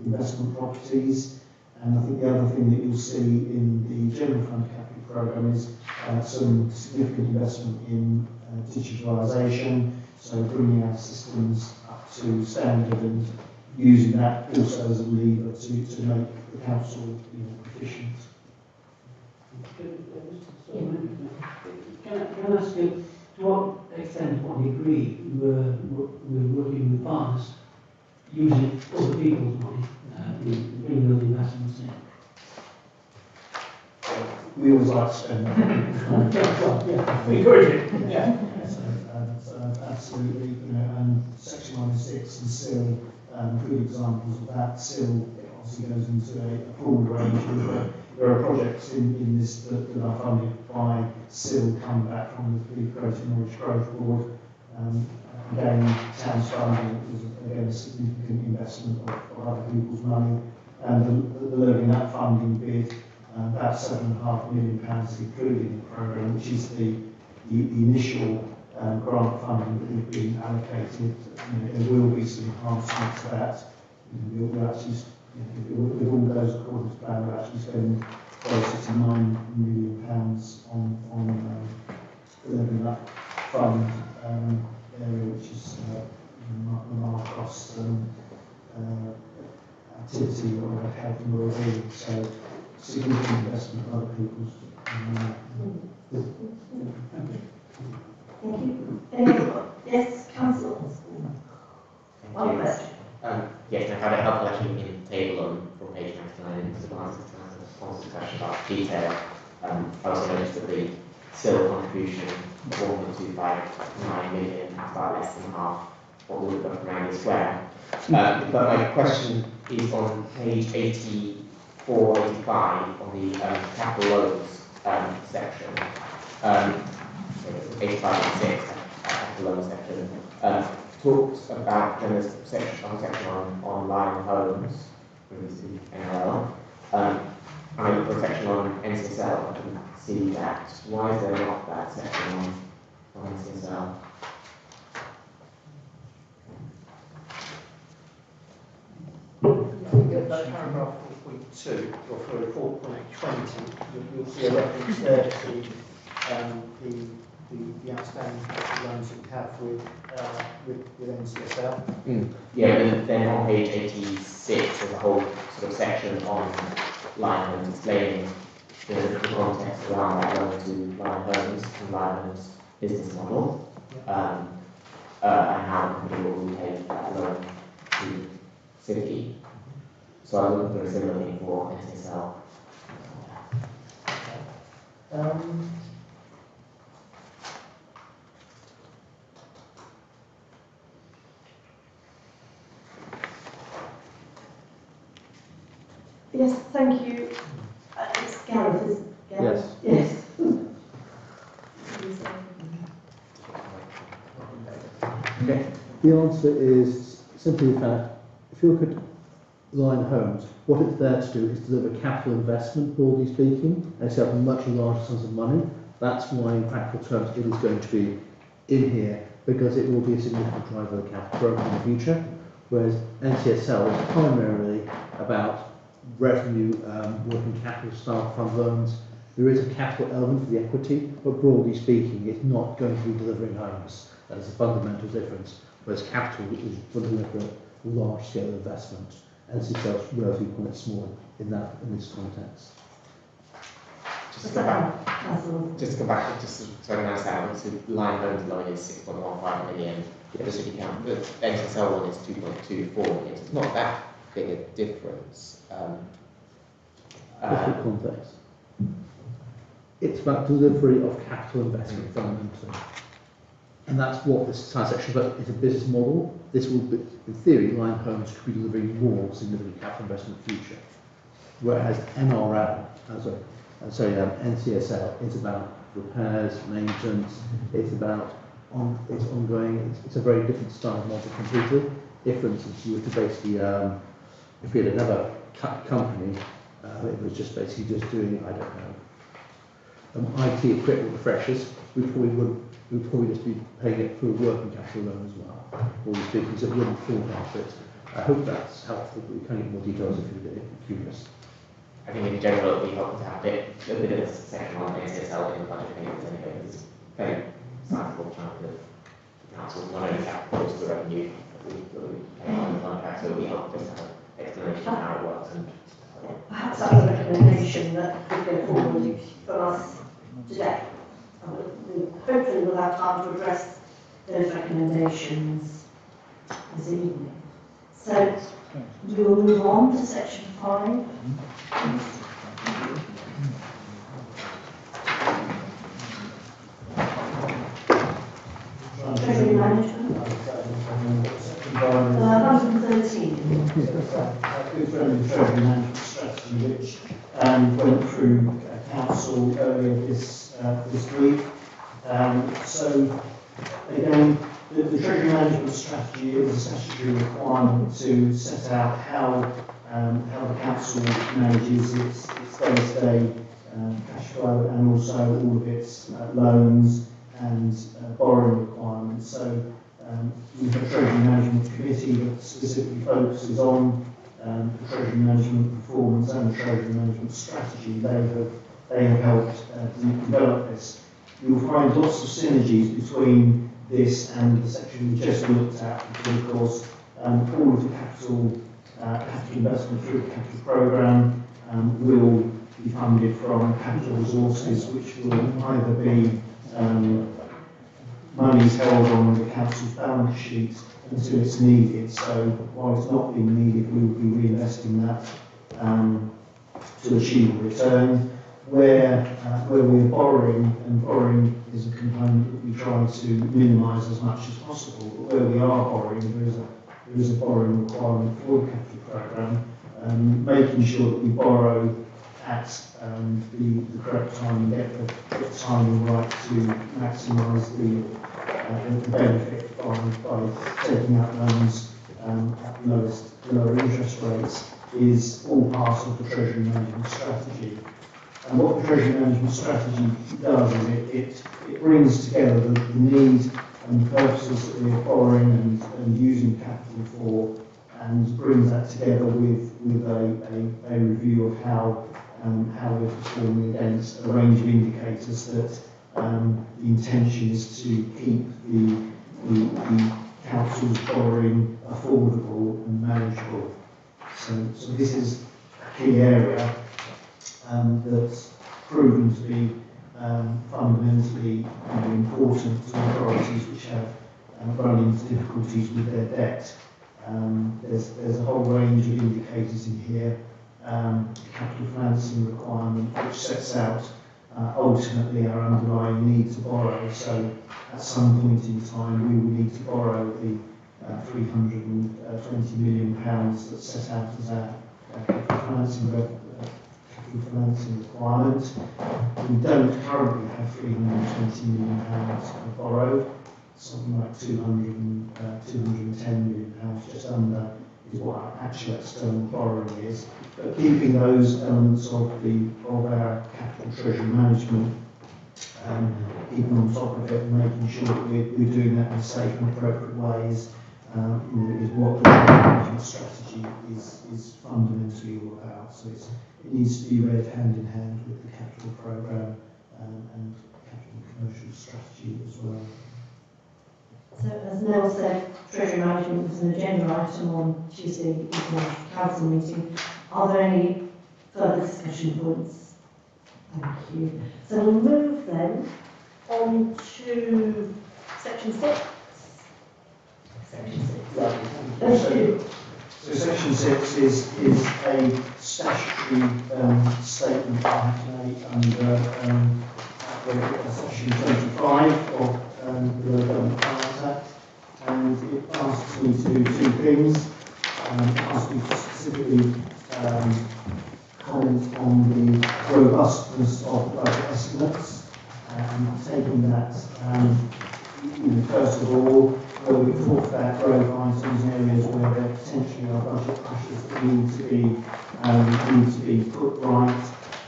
investment properties. And I think the other thing that you'll see in the general fund capital programme is some significant investment in digitalisation, so bringing our systems up to standard and using that also as a lever to make the council efficient. Can I ask you, to what extent, what degree we're working with partners using other people's money in bringing those investments in? We always like to spend money. Well, yeah, we encourage it. Yeah. So absolutely, you know, and section 106 is still good examples of that. Still, it obviously goes into a broad range. There are projects in this that are funded by still coming back from the Greater Norwich Growth Board. Again, Town's funding is again a significant investment of other people's money, and delivering that funding bid, about £7.5 million included in the programme, which is the initial grant funding that we've been allocated. You know, there will be some enhancements to that. You know, we'll actually, you know, if all goes according to plan, we'll actually spend closer to £9 million on delivering that fund area, which is a large cost activity or health and well-being. So significant investment of other people's. Thank you. Any other? Yes, Councillor. One question. Yes, I found it helpful actually in the table from page 99 in the response to the question about detail. I also noticed that the still contribution of 1.259 million is about less than half what we would have got from Andy Square. But my question is on page 84, 85 on the capital loans section. 85 and 6 capital loans section. Talks about there's a section on line homes, previously NLL. I look for a section on NCSL, I can see that. Why is there not that section on NCSL? If we go to paragraph 4.2, or for 4.20, you'll see a reference there to the outstanding capital loans that we have with NCSL. Yeah, but then on page 86, there's a whole sort of section on line homes explaining the context around that loan to line homes and line homes business model, and how the company will repay that loan to City. So I'm looking for a similar thing for NCSL. Yes, thank you. It's Gareth, isn't it? Gareth? Yes. Yes. The answer is simply the fact, if you look at line homes, what it's there to do is deliver capital investment, broadly speaking, and it's have much larger sums of money. That's why, in practical terms, it is going to be in here, because it will be a significant driver of the capital growth in the future, whereas NCSL is primarily about revenue, working capital, staff fund loans. There is a capital element for the equity, but broadly speaking, it's not going to be delivering homes. That is a fundamental difference, whereas capital is looking for a large-scale investment. NCSL is relatively quite small in this context. Just to go back, just so I can understand, obviously line loans loan is 6.15 million, the city count, the NCSL one is 2.24 million, so it's not that big a difference. Different context. It's about delivery of capital investment fundamentally. And that's what this section is about. It's a business model. This will be, in theory, line homes could be delivering more significant capital investment in the future. Whereas NCSL is about repairs, maintenance, it's about it's ongoing, it's a very different style of model completely. If, for instance, you were to basically, if we had another company, it was just basically just doing, I don't know, IT equipment refreshers, we'd probably just be paying it through a working capital loan as well, all these things that wouldn't fall out it. I hope that's helpful, but we can get more details if you're curious. I think in general it would be helpful to have a bit of a section on NCSL in the budget payments anyway, because it's a very sizable chunk of the council, not only capital, but the revenue that we pay on the contract, so it would be helpful to have an explanation of how it works. And perhaps that's a recommendation that could go forward for us today. Hopefully we'll have time to address those recommendations this evening. So we will move on to section 5. Treasury management. 113. Good friendly treasury management strategy, which went through council earlier this week. So again, the treasury management strategy is a statutory requirement to set out how the council manages its day-to-day cash flow and also all of its loans and borrowing requirements. So we have a treasury management committee that specifically focuses on the treasury management performance and the treasury management strategy. They have helped develop this. You'll find lots of synergies between this and the section we just looked at, because of course all of the capital investment through the capital programme will be funded from capital resources, which will either be monies held on the council's balance sheet until it's needed. So while it's not being needed, we will be reinvesting that to achieve a return. Where we're borrowing, and borrowing is a component that we try to minimise as much as possible, but where we are borrowing, there is a borrowing requirement for the capital programme, making sure that we borrow at the correct time and get the timing right to maximise the benefit by taking out loans at lower interest rates is all part of the treasury management strategy. And what the treasury management strategy does is it brings together the need and purposes that we're borrowing and using capital for, and brings that together with a review of how we're performing against a range of indicators that the intention is to keep the council's borrowing affordable and manageable. So this is a key area that's proven to be fundamentally important to authorities which have run into difficulties with their debt. There's a whole range of indicators in here. Capital financing requirement, which sets out ultimately our underlying need to borrow. So at some point in time we will need to borrow the £320 million that's set out as our capital financing requirement. We don't currently have £320 million borrowed. Something like £210 million, just under, is what our actual external borrowing is. But keeping those elements of our capital treasury management, keeping on top of it and making sure that we're doing that in safe and appropriate ways, is what the management strategy is fundamentally all about. So it needs to be read hand in hand with the capital programme and capital commercial strategy as well. So as Nell said, treasury management was an agenda item on Tuesday evening council meeting. Are there any further discussion points? Thank you. So we'll move then on to section 6. Section 6. Right. So section 6 is a statutory statement I have to make under section 25 of the Local Government Finance Act, and it asks me to do two things. It asks me to specifically comment on the robustness of the budget estimates, taking that first of all, where we talk about growth items in areas where there potentially are budget pressures that need to be put right.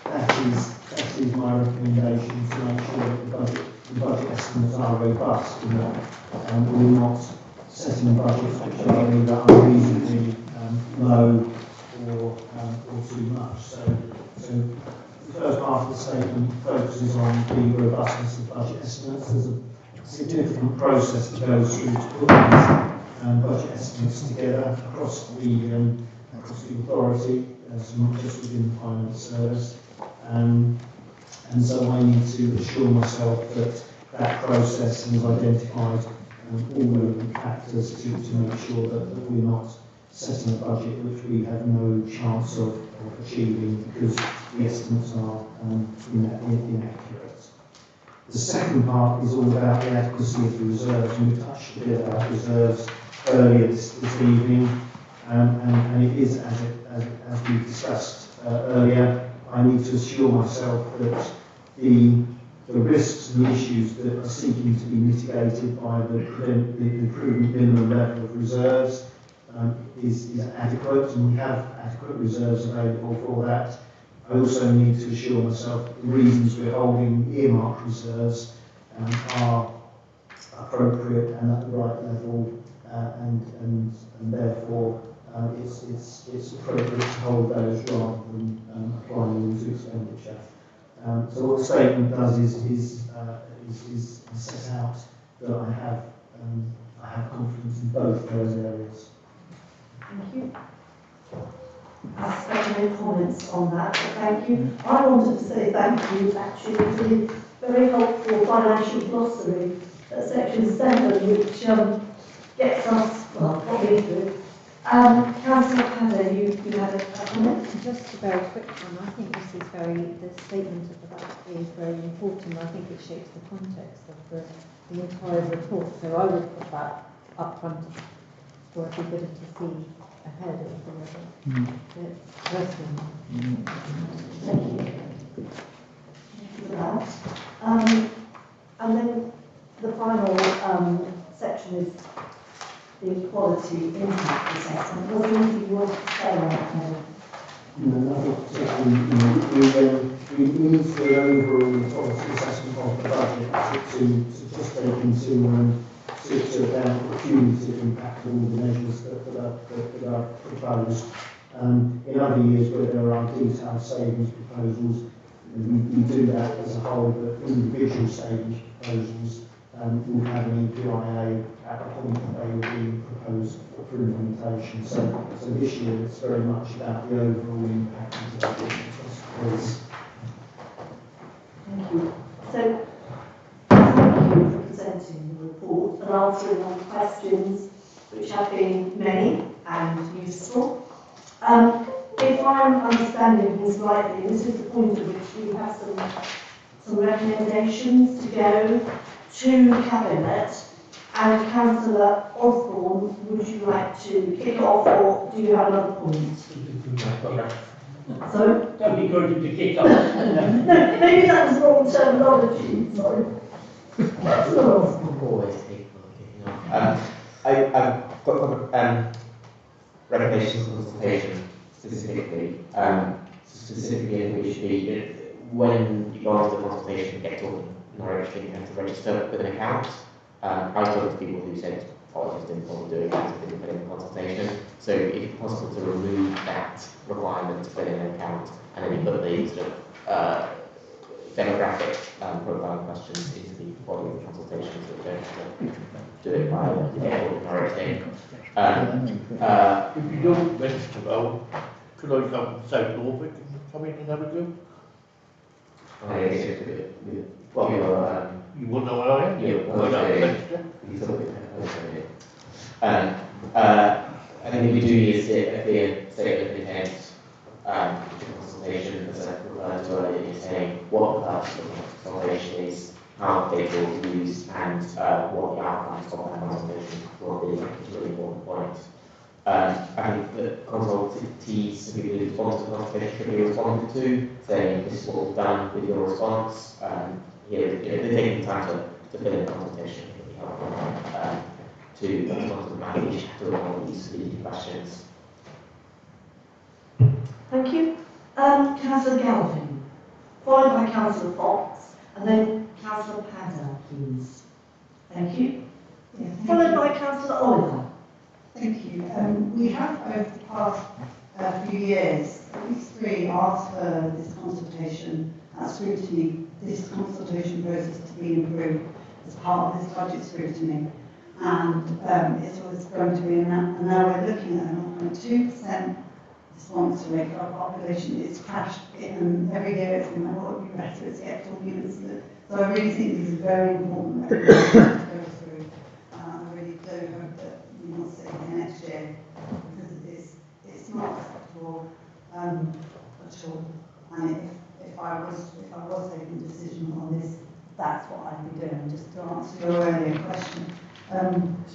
That is my recommendation, to make sure that the budget estimates are robust and we're not setting budgets which are either unreasonably low or too much. So the first part of the statement focuses on the robustness of budget estimates. There's a significant process that goes through to put these budget estimates together across the authority, so not just within the finance service. And so I need to assure myself that that process has identified all relevant factors to make sure that we're not setting a budget which we have no chance of achieving because the estimates are inaccurate. The second part is all about the adequacy of the reserves, and we touched a bit about reserves earlier this evening, and it is, as we discussed earlier, I need to assure myself that the risks and the issues that are seeking to be mitigated by the prudent minimum level of reserves is adequate, and we have adequate reserves available for that. I also need to assure myself that the reasons we're holding earmarked reserves are appropriate and at the right level, and therefore it's appropriate to hold those rather than applying them to expenditure. So what the statement does is set out that I have confidence in both those areas. Thank you. I suspect no comments on that, but thank you. I wanted to say thank you actually for the very helpful financial glossary at section 7, which gets us, well, probably through. Councillor Padder, you had a comment? Just a very quick one. I think this is the statement of the budget is very important. I think it shapes the context of the entire report. So I would put that up front for everybody to see ahead of the rest of them. Thank you. Thank you for that. And then the final section is the equality impact assessment. Was there anything you wanted to say on that? No, nothing particularly. We need for the overall equality assessment of the budget to just take into account the cumulative impact of all the measures that are proposed. In other years where there are detailed savings proposals, we do that as a whole, but individual savings proposals will have an EPIA at the point that they will be proposed for implementation. So this year it's very much about the overall impact of the budget. Thank you. So, thank you for presenting the report and answering all the questions, which have been many and useful. If I'm understanding things rightly, this is the point at which we have some recommendations to go to Cabinet. And Councillor Osborne, would you like to kick off, or do you have another point? So don't encourage him to kick off. No, maybe that was wrong terminology. Sorry. Councillor Osborne. Always capable of kicking off. I've got recommendations on consultation specifically. Specifically, I think it should be when you go on to the consultation, get to Norwich, you have to register with an account. I spoke to people who said, oh, I just didn't want to do it, I just didn't put in the consultation. So if it's possible to remove that requirement to fill in an account, and then you put the sort of demographic profile questions into the body of the consultation, so you don't have to do it by the ordinary thing. If you don't register though, could I come to South Norwich and come in and have a go? You wouldn't know what I am? Yeah, Why not register? I think we do need a clear statement of intent to consultation, as I referred to earlier, saying what the purpose of the consultation is, how data will be used, and what the outcomes of that consultation will be. It's a really important point. I think that consultees, the people who respond to the consultation, should be responded to, saying this is what we've done with your response. They're taking time to fill in the consultation, it would be helpful to respond to the manage to all these questions. Thank you. Councillor Galvin, followed by Councillor Fox, and then Councillor Padder, please. Thank you. Yeah, followed by Councillor Oliver. Thank you. We have over the past few years, at least 3, asked for this consultation scrutiny, this consultation process to be improved as part of this budget scrutiny. And it's always going to be, and now we're looking at a 0.2% response rate for our population. It's crashed, and every year it's been like, what would be better? It's kept all units. So I really think this is very important that we go through. I really do hope that we're not sitting here next year, because it's not acceptable at all. And if I was taking a decision on this that's what I'd be doing, just to answer your earlier question. And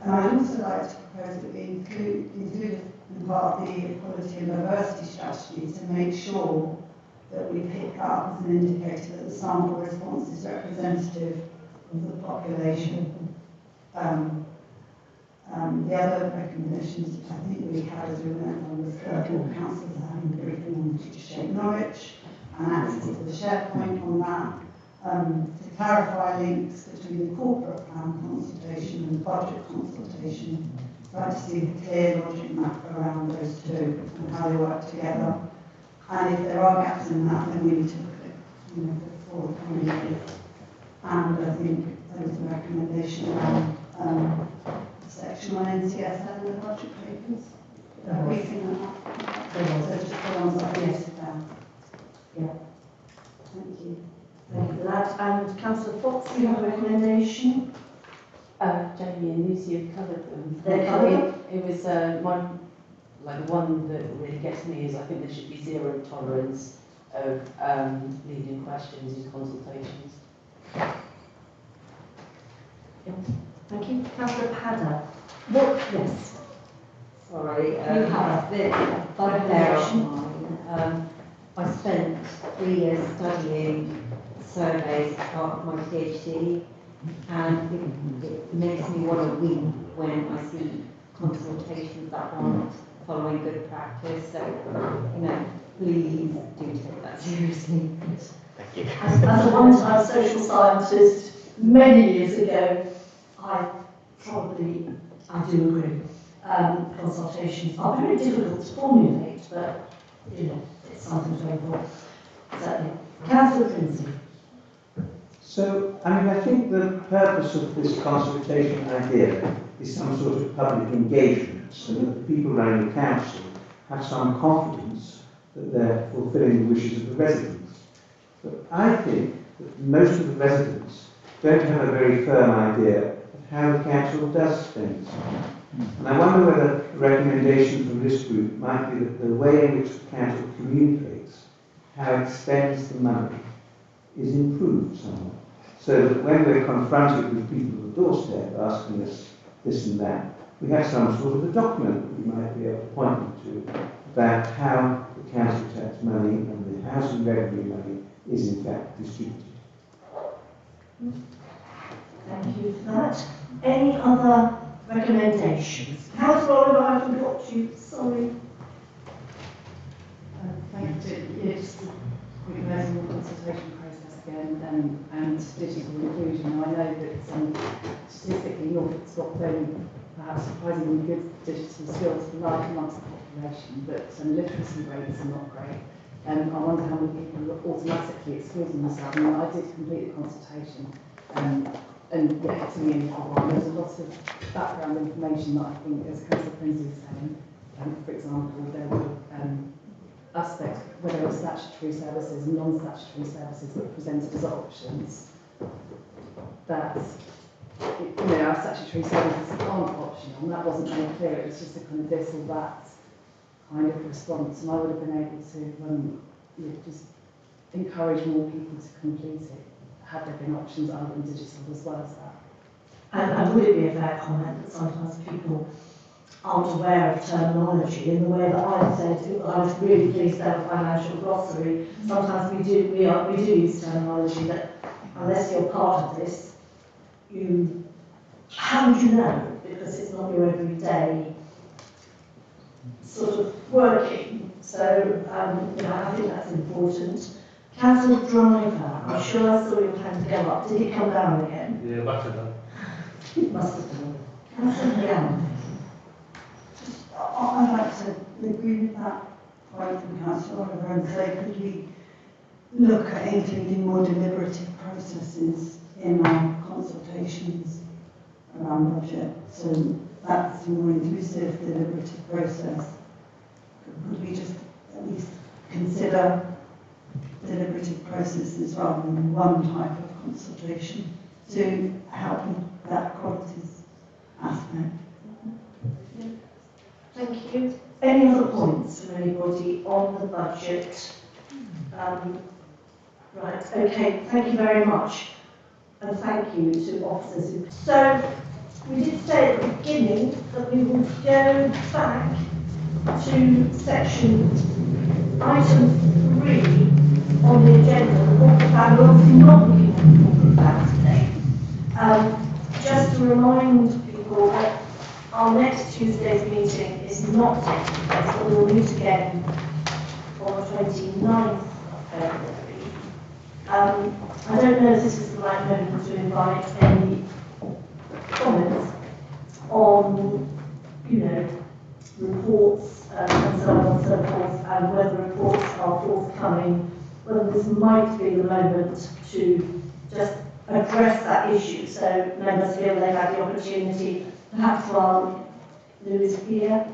I'd also like to propose that we include in part of the equality and diversity strategy to make sure that we pick up as an indicator that the sample response is representative of the population. The other recommendations I think we had as we went on was all councils having a briefing on future shape Norwich and access to the SharePoint on that. To clarify links between the corporate plan consultation and the budget consultation, try to see the clear logic map around those two and how they work together. And if there are gaps in that, then we need to look at it, for the coming years. And I think there was a recommendation around section on NCSL in the budget papers. Briefing on that. So just the ones I listed down. Yeah. Thank you. Thank you for that. And Councillor Fox, you have a recommendation? Jamie and Lucy have covered them. They're covered? It was the one that really gets me is I think there should be zero tolerance of leading questions in consultations. Thank you. Councillor Padder. What? Yes. Sorry. You have a bugbear of mine. I spent 3 years studying surveys as part of my PhD, and it makes me want to weep when I see consultations that aren't following good practice. So, please do take that seriously. Thank you. As a one-time social scientist many years ago, I do agree. Consultations are very difficult to formulate, but it's something to aim for. Certainly. Councillor Prinsey. So, I think the purpose of this consultation idea is some sort of public engagement, so that the people around the council have some confidence that they're fulfilling the wishes of the residents. But I think that most of the residents don't have a very firm idea of how the council does things. And I wonder whether a recommendation from this group might be that the way in which the council communicates how it spends the money is improved somewhat. So that when we're confronted with people at the doorstep asking us this and that, we have some sort of a document that we might be able to point them to about how the council tax money and the housing revenue money is in fact distributed. Thank you for that. Any other recommendations? Councillor Oliver, I forgot you. Sorry. Thank you. Yeah, just recognising the consultation process again and digital inclusion. Now, I know that statistically Norfolk's got very perhaps surprisingly good digital skills for large amounts of the population, but literacy rates are not great. I wonder how many people are automatically excluding themselves. I did complete the consultation, and yeah, to me, there's a lot of background information that I think, as Councillor Prinsey was saying, for example, there were aspects where there were statutory services and non-statutory services that were presented as options. That, our statutory services aren't optional, and that wasn't made clear. It was just a kind of this or that kind of response, and I would have been able to just encourage more people to complete it had there been options other than digital as well as that. And would it be a fair comment that sometimes people aren't aware of terminology in the way that I said, I was really pleased to have a financial glossary. Sometimes we do use terminology that, unless you're part of this, how would you know? Because it's not your everyday sort of working. So, I think that's important. Councillor Driver, I'm sure I saw your hand go up. Did it come down again? Yeah, must have done. It must have done. Councillor Young. I'd like to agree with that point from Councillor Oliver and say, could we look at including more deliberative processes in our consultations around budget? So that's a more inclusive, deliberative process. Could we just at least consider deliberative processes rather than one type of consultation to help with that qualities aspect? Thank you. Any other points from anybody on the budget? Right, okay, thank you very much. And thank you to officers who... So, we did say at the beginning that we would go back to section item 3 on the agenda, the corporate plan. We're obviously not looking at the corporate plan today. Just to remind people that our next Tuesday's meeting is not taking place, but we'll meet again on the 29th of February. I don't know if this is the right moment to invite any comments on, reports and so on and so forth, and whether reports are forthcoming, whether this might be the moment to just address that issue so members feel they have the opportunity, perhaps while Lou is here,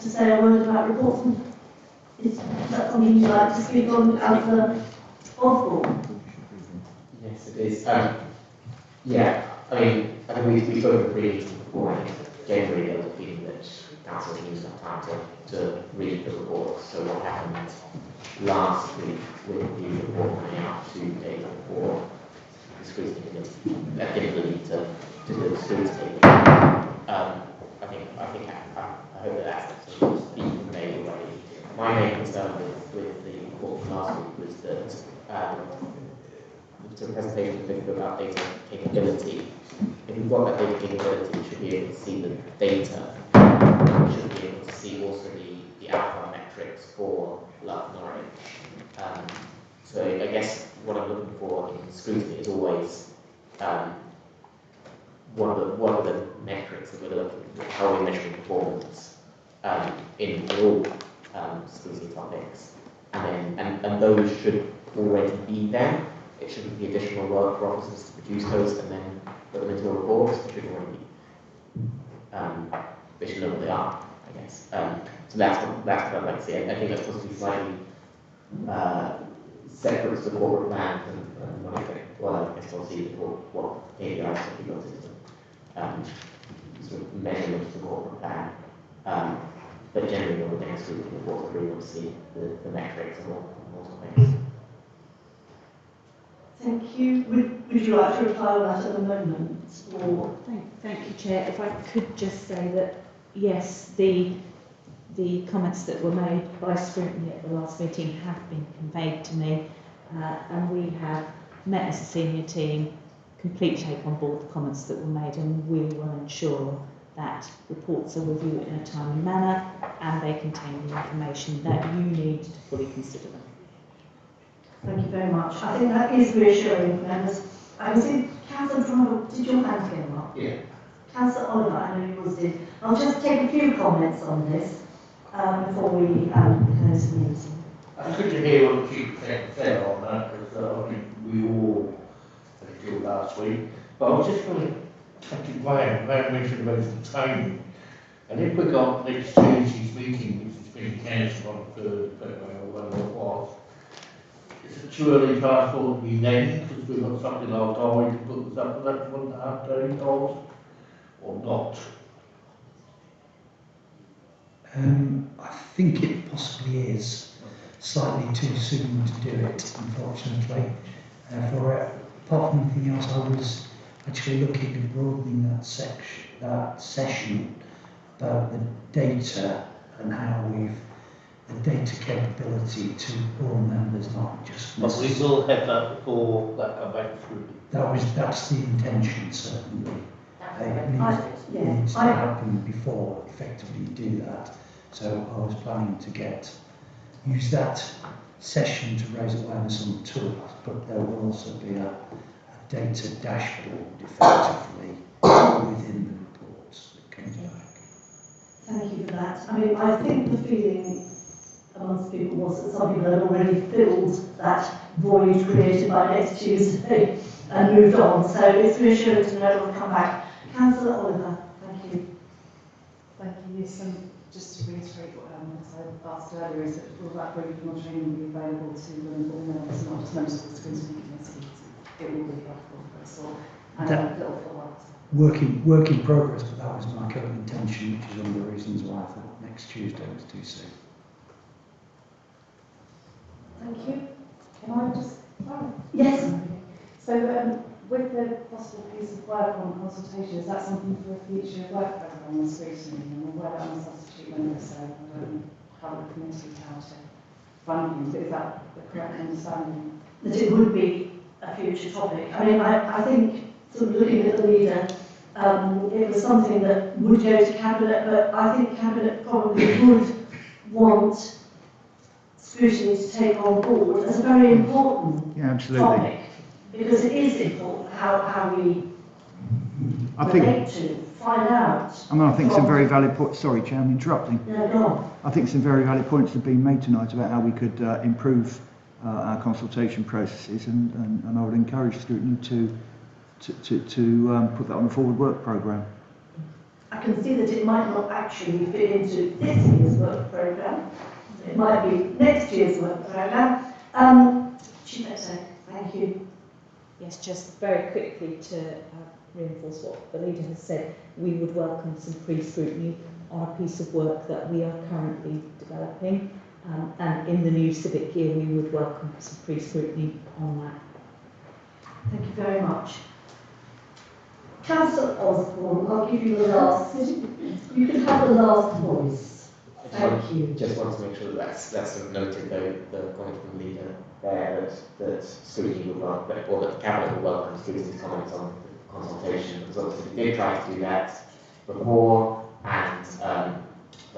to say a word about reports. Is that something you'd like to speak on, Councillor Osborne? Yes, it is. Yeah, I mean, I think we've spoken previously before, and generally there was a feeling that council didn't use enough time to read the report. So what happened last week with the report coming out 2 days before the scrutiny ability to do the scrutiny? I hope that that's sort of been made already. My main concern with the report from last week was that the presentation was thinking about data capability. If we've got that data capability, we should be able to see the data. We should be able to see also the outcome metrics for Norwich. So I guess what I'm looking for in scrutiny is always what are the metrics that we're looking at, how are we measuring performance in all scrutiny topics, and those should already be there. It shouldn't be additional work for officers to produce those and then put them into a report. They should already be. They should know what they are, I guess. So that's what I'd like to see. I think that's possibly slightly separate to the corporate plan and what I think. Well, I guess we'll see what KPIs have we got into sort of measurement of the corporate plan. But generally, all the things we report, we want to see the metrics and all topics. Thank you. Would you like to reply on that at the moment? Or? Thank you, Chair. If I could just say that, yes, the comments that were made by Scrutiny at the last meeting have been conveyed to me, and we have met as a senior team, completely take on board the comments that were made, and we will ensure that reports are reviewed in a timely manner and they contain the information that you need to fully consider them. Thank you very much. I think that is reassuring for members. I can see Councillor Driver, did your hand go up? Yeah. Councillor Oliver, I know yours did. I'll just take a few comments on this before we close the meeting. It's good to hear what the Chief Executive said on that, because I think we all had to do last week. But I was just going to touch it Graham mentioned about the timing. And if we got next Tuesday's meeting, which has been cancelled on the 3rd of February or whatever it was, is it too early to ask for it to be then, because we've got something like diary to put this up for that 1.5 days or not? I think it possibly is slightly too soon to do it, unfortunately. Apart from anything else, I was actually looking at broadening that session about the data and how the data capability to all members, not just. But we will have that before that comes back through. That's the intention, certainly. It needs to happen before effectively you do that. So I was planning to use that session to raise awareness on the tools, but there will also be a data dashboard effectively within the reports that comes back. Thank you for that. I mean, I think the feeling amongst people was that some people had already filled that void created by next Tuesday and moved on. So it's reassuring to know it will come back. Councillor Oliver, thank you. Thank you. Yes, just to reiterate what I asked earlier, is that all that briefing or training will be available to all members, not just members of the Scrutiny Committee. It will be helpful for us all. And a little follow-up. Work in progress, but that was my current intention, which is one of the reasons why I thought next Tuesday was too soon. Thank you. Can I just Yes. So, with the possible piece of work on consultation, is that something for a future work programme on scrutiny? I'm aware that I'm a substitute member, so I don't know how the committee how to fund things, but is that the correct understanding? That it would be a future topic. I mean, I think, sort of looking at the leader, it was something that would go to Cabinet, but I think Cabinet probably would want scrutiny to take on board as a very important topic, because it is important how we relate to, find out. I think some very valid points. Sorry, Chair, I'm interrupting. No, go on. I think some very valid points have been made tonight about how we could improve our consultation processes, and I would encourage Scrutiny to put that on the forward work programme. I can see that it might not actually fit into this year's work programme. It might be next year's work programme. Chief Secretary, thank you. Yes, just very quickly to reinforce what the leader has said, we would welcome some pre-scrutiny on a piece of work that we are currently developing, and in the new civic year we would welcome some pre-scrutiny on that. Thank you very much. Councillor Osborne, I'll give you the last. You can have the last voice. Thank you. Just want to make sure that that's sort of noted, though, the comment from the leader there that scrutiny would welcome, or that the Cabinet would welcome scrutiny's comments on the consultation, because obviously we did try to do that before, and there's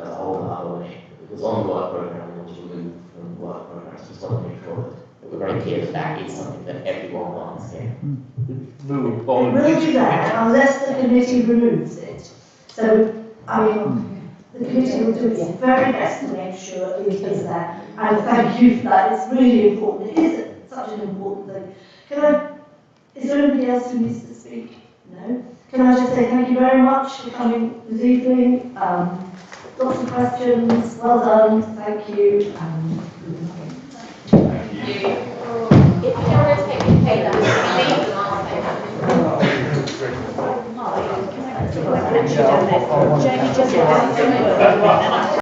a whole other way. It was on the work programme and it was removed from the work programme, so just want to make sure that we're very clear that that is something that everyone wants here. It will be there unless the committee removes it. So, I mean, the committee will do its very best to make sure it is there. And thank you for that. It's really important. It is such an important thing. Is there anybody else who needs to speak? No? Can I just say thank you very much for coming this evening. Lots of questions. Well done. Thank you. Thank you. If you want to take your pay down, leave them Jamie just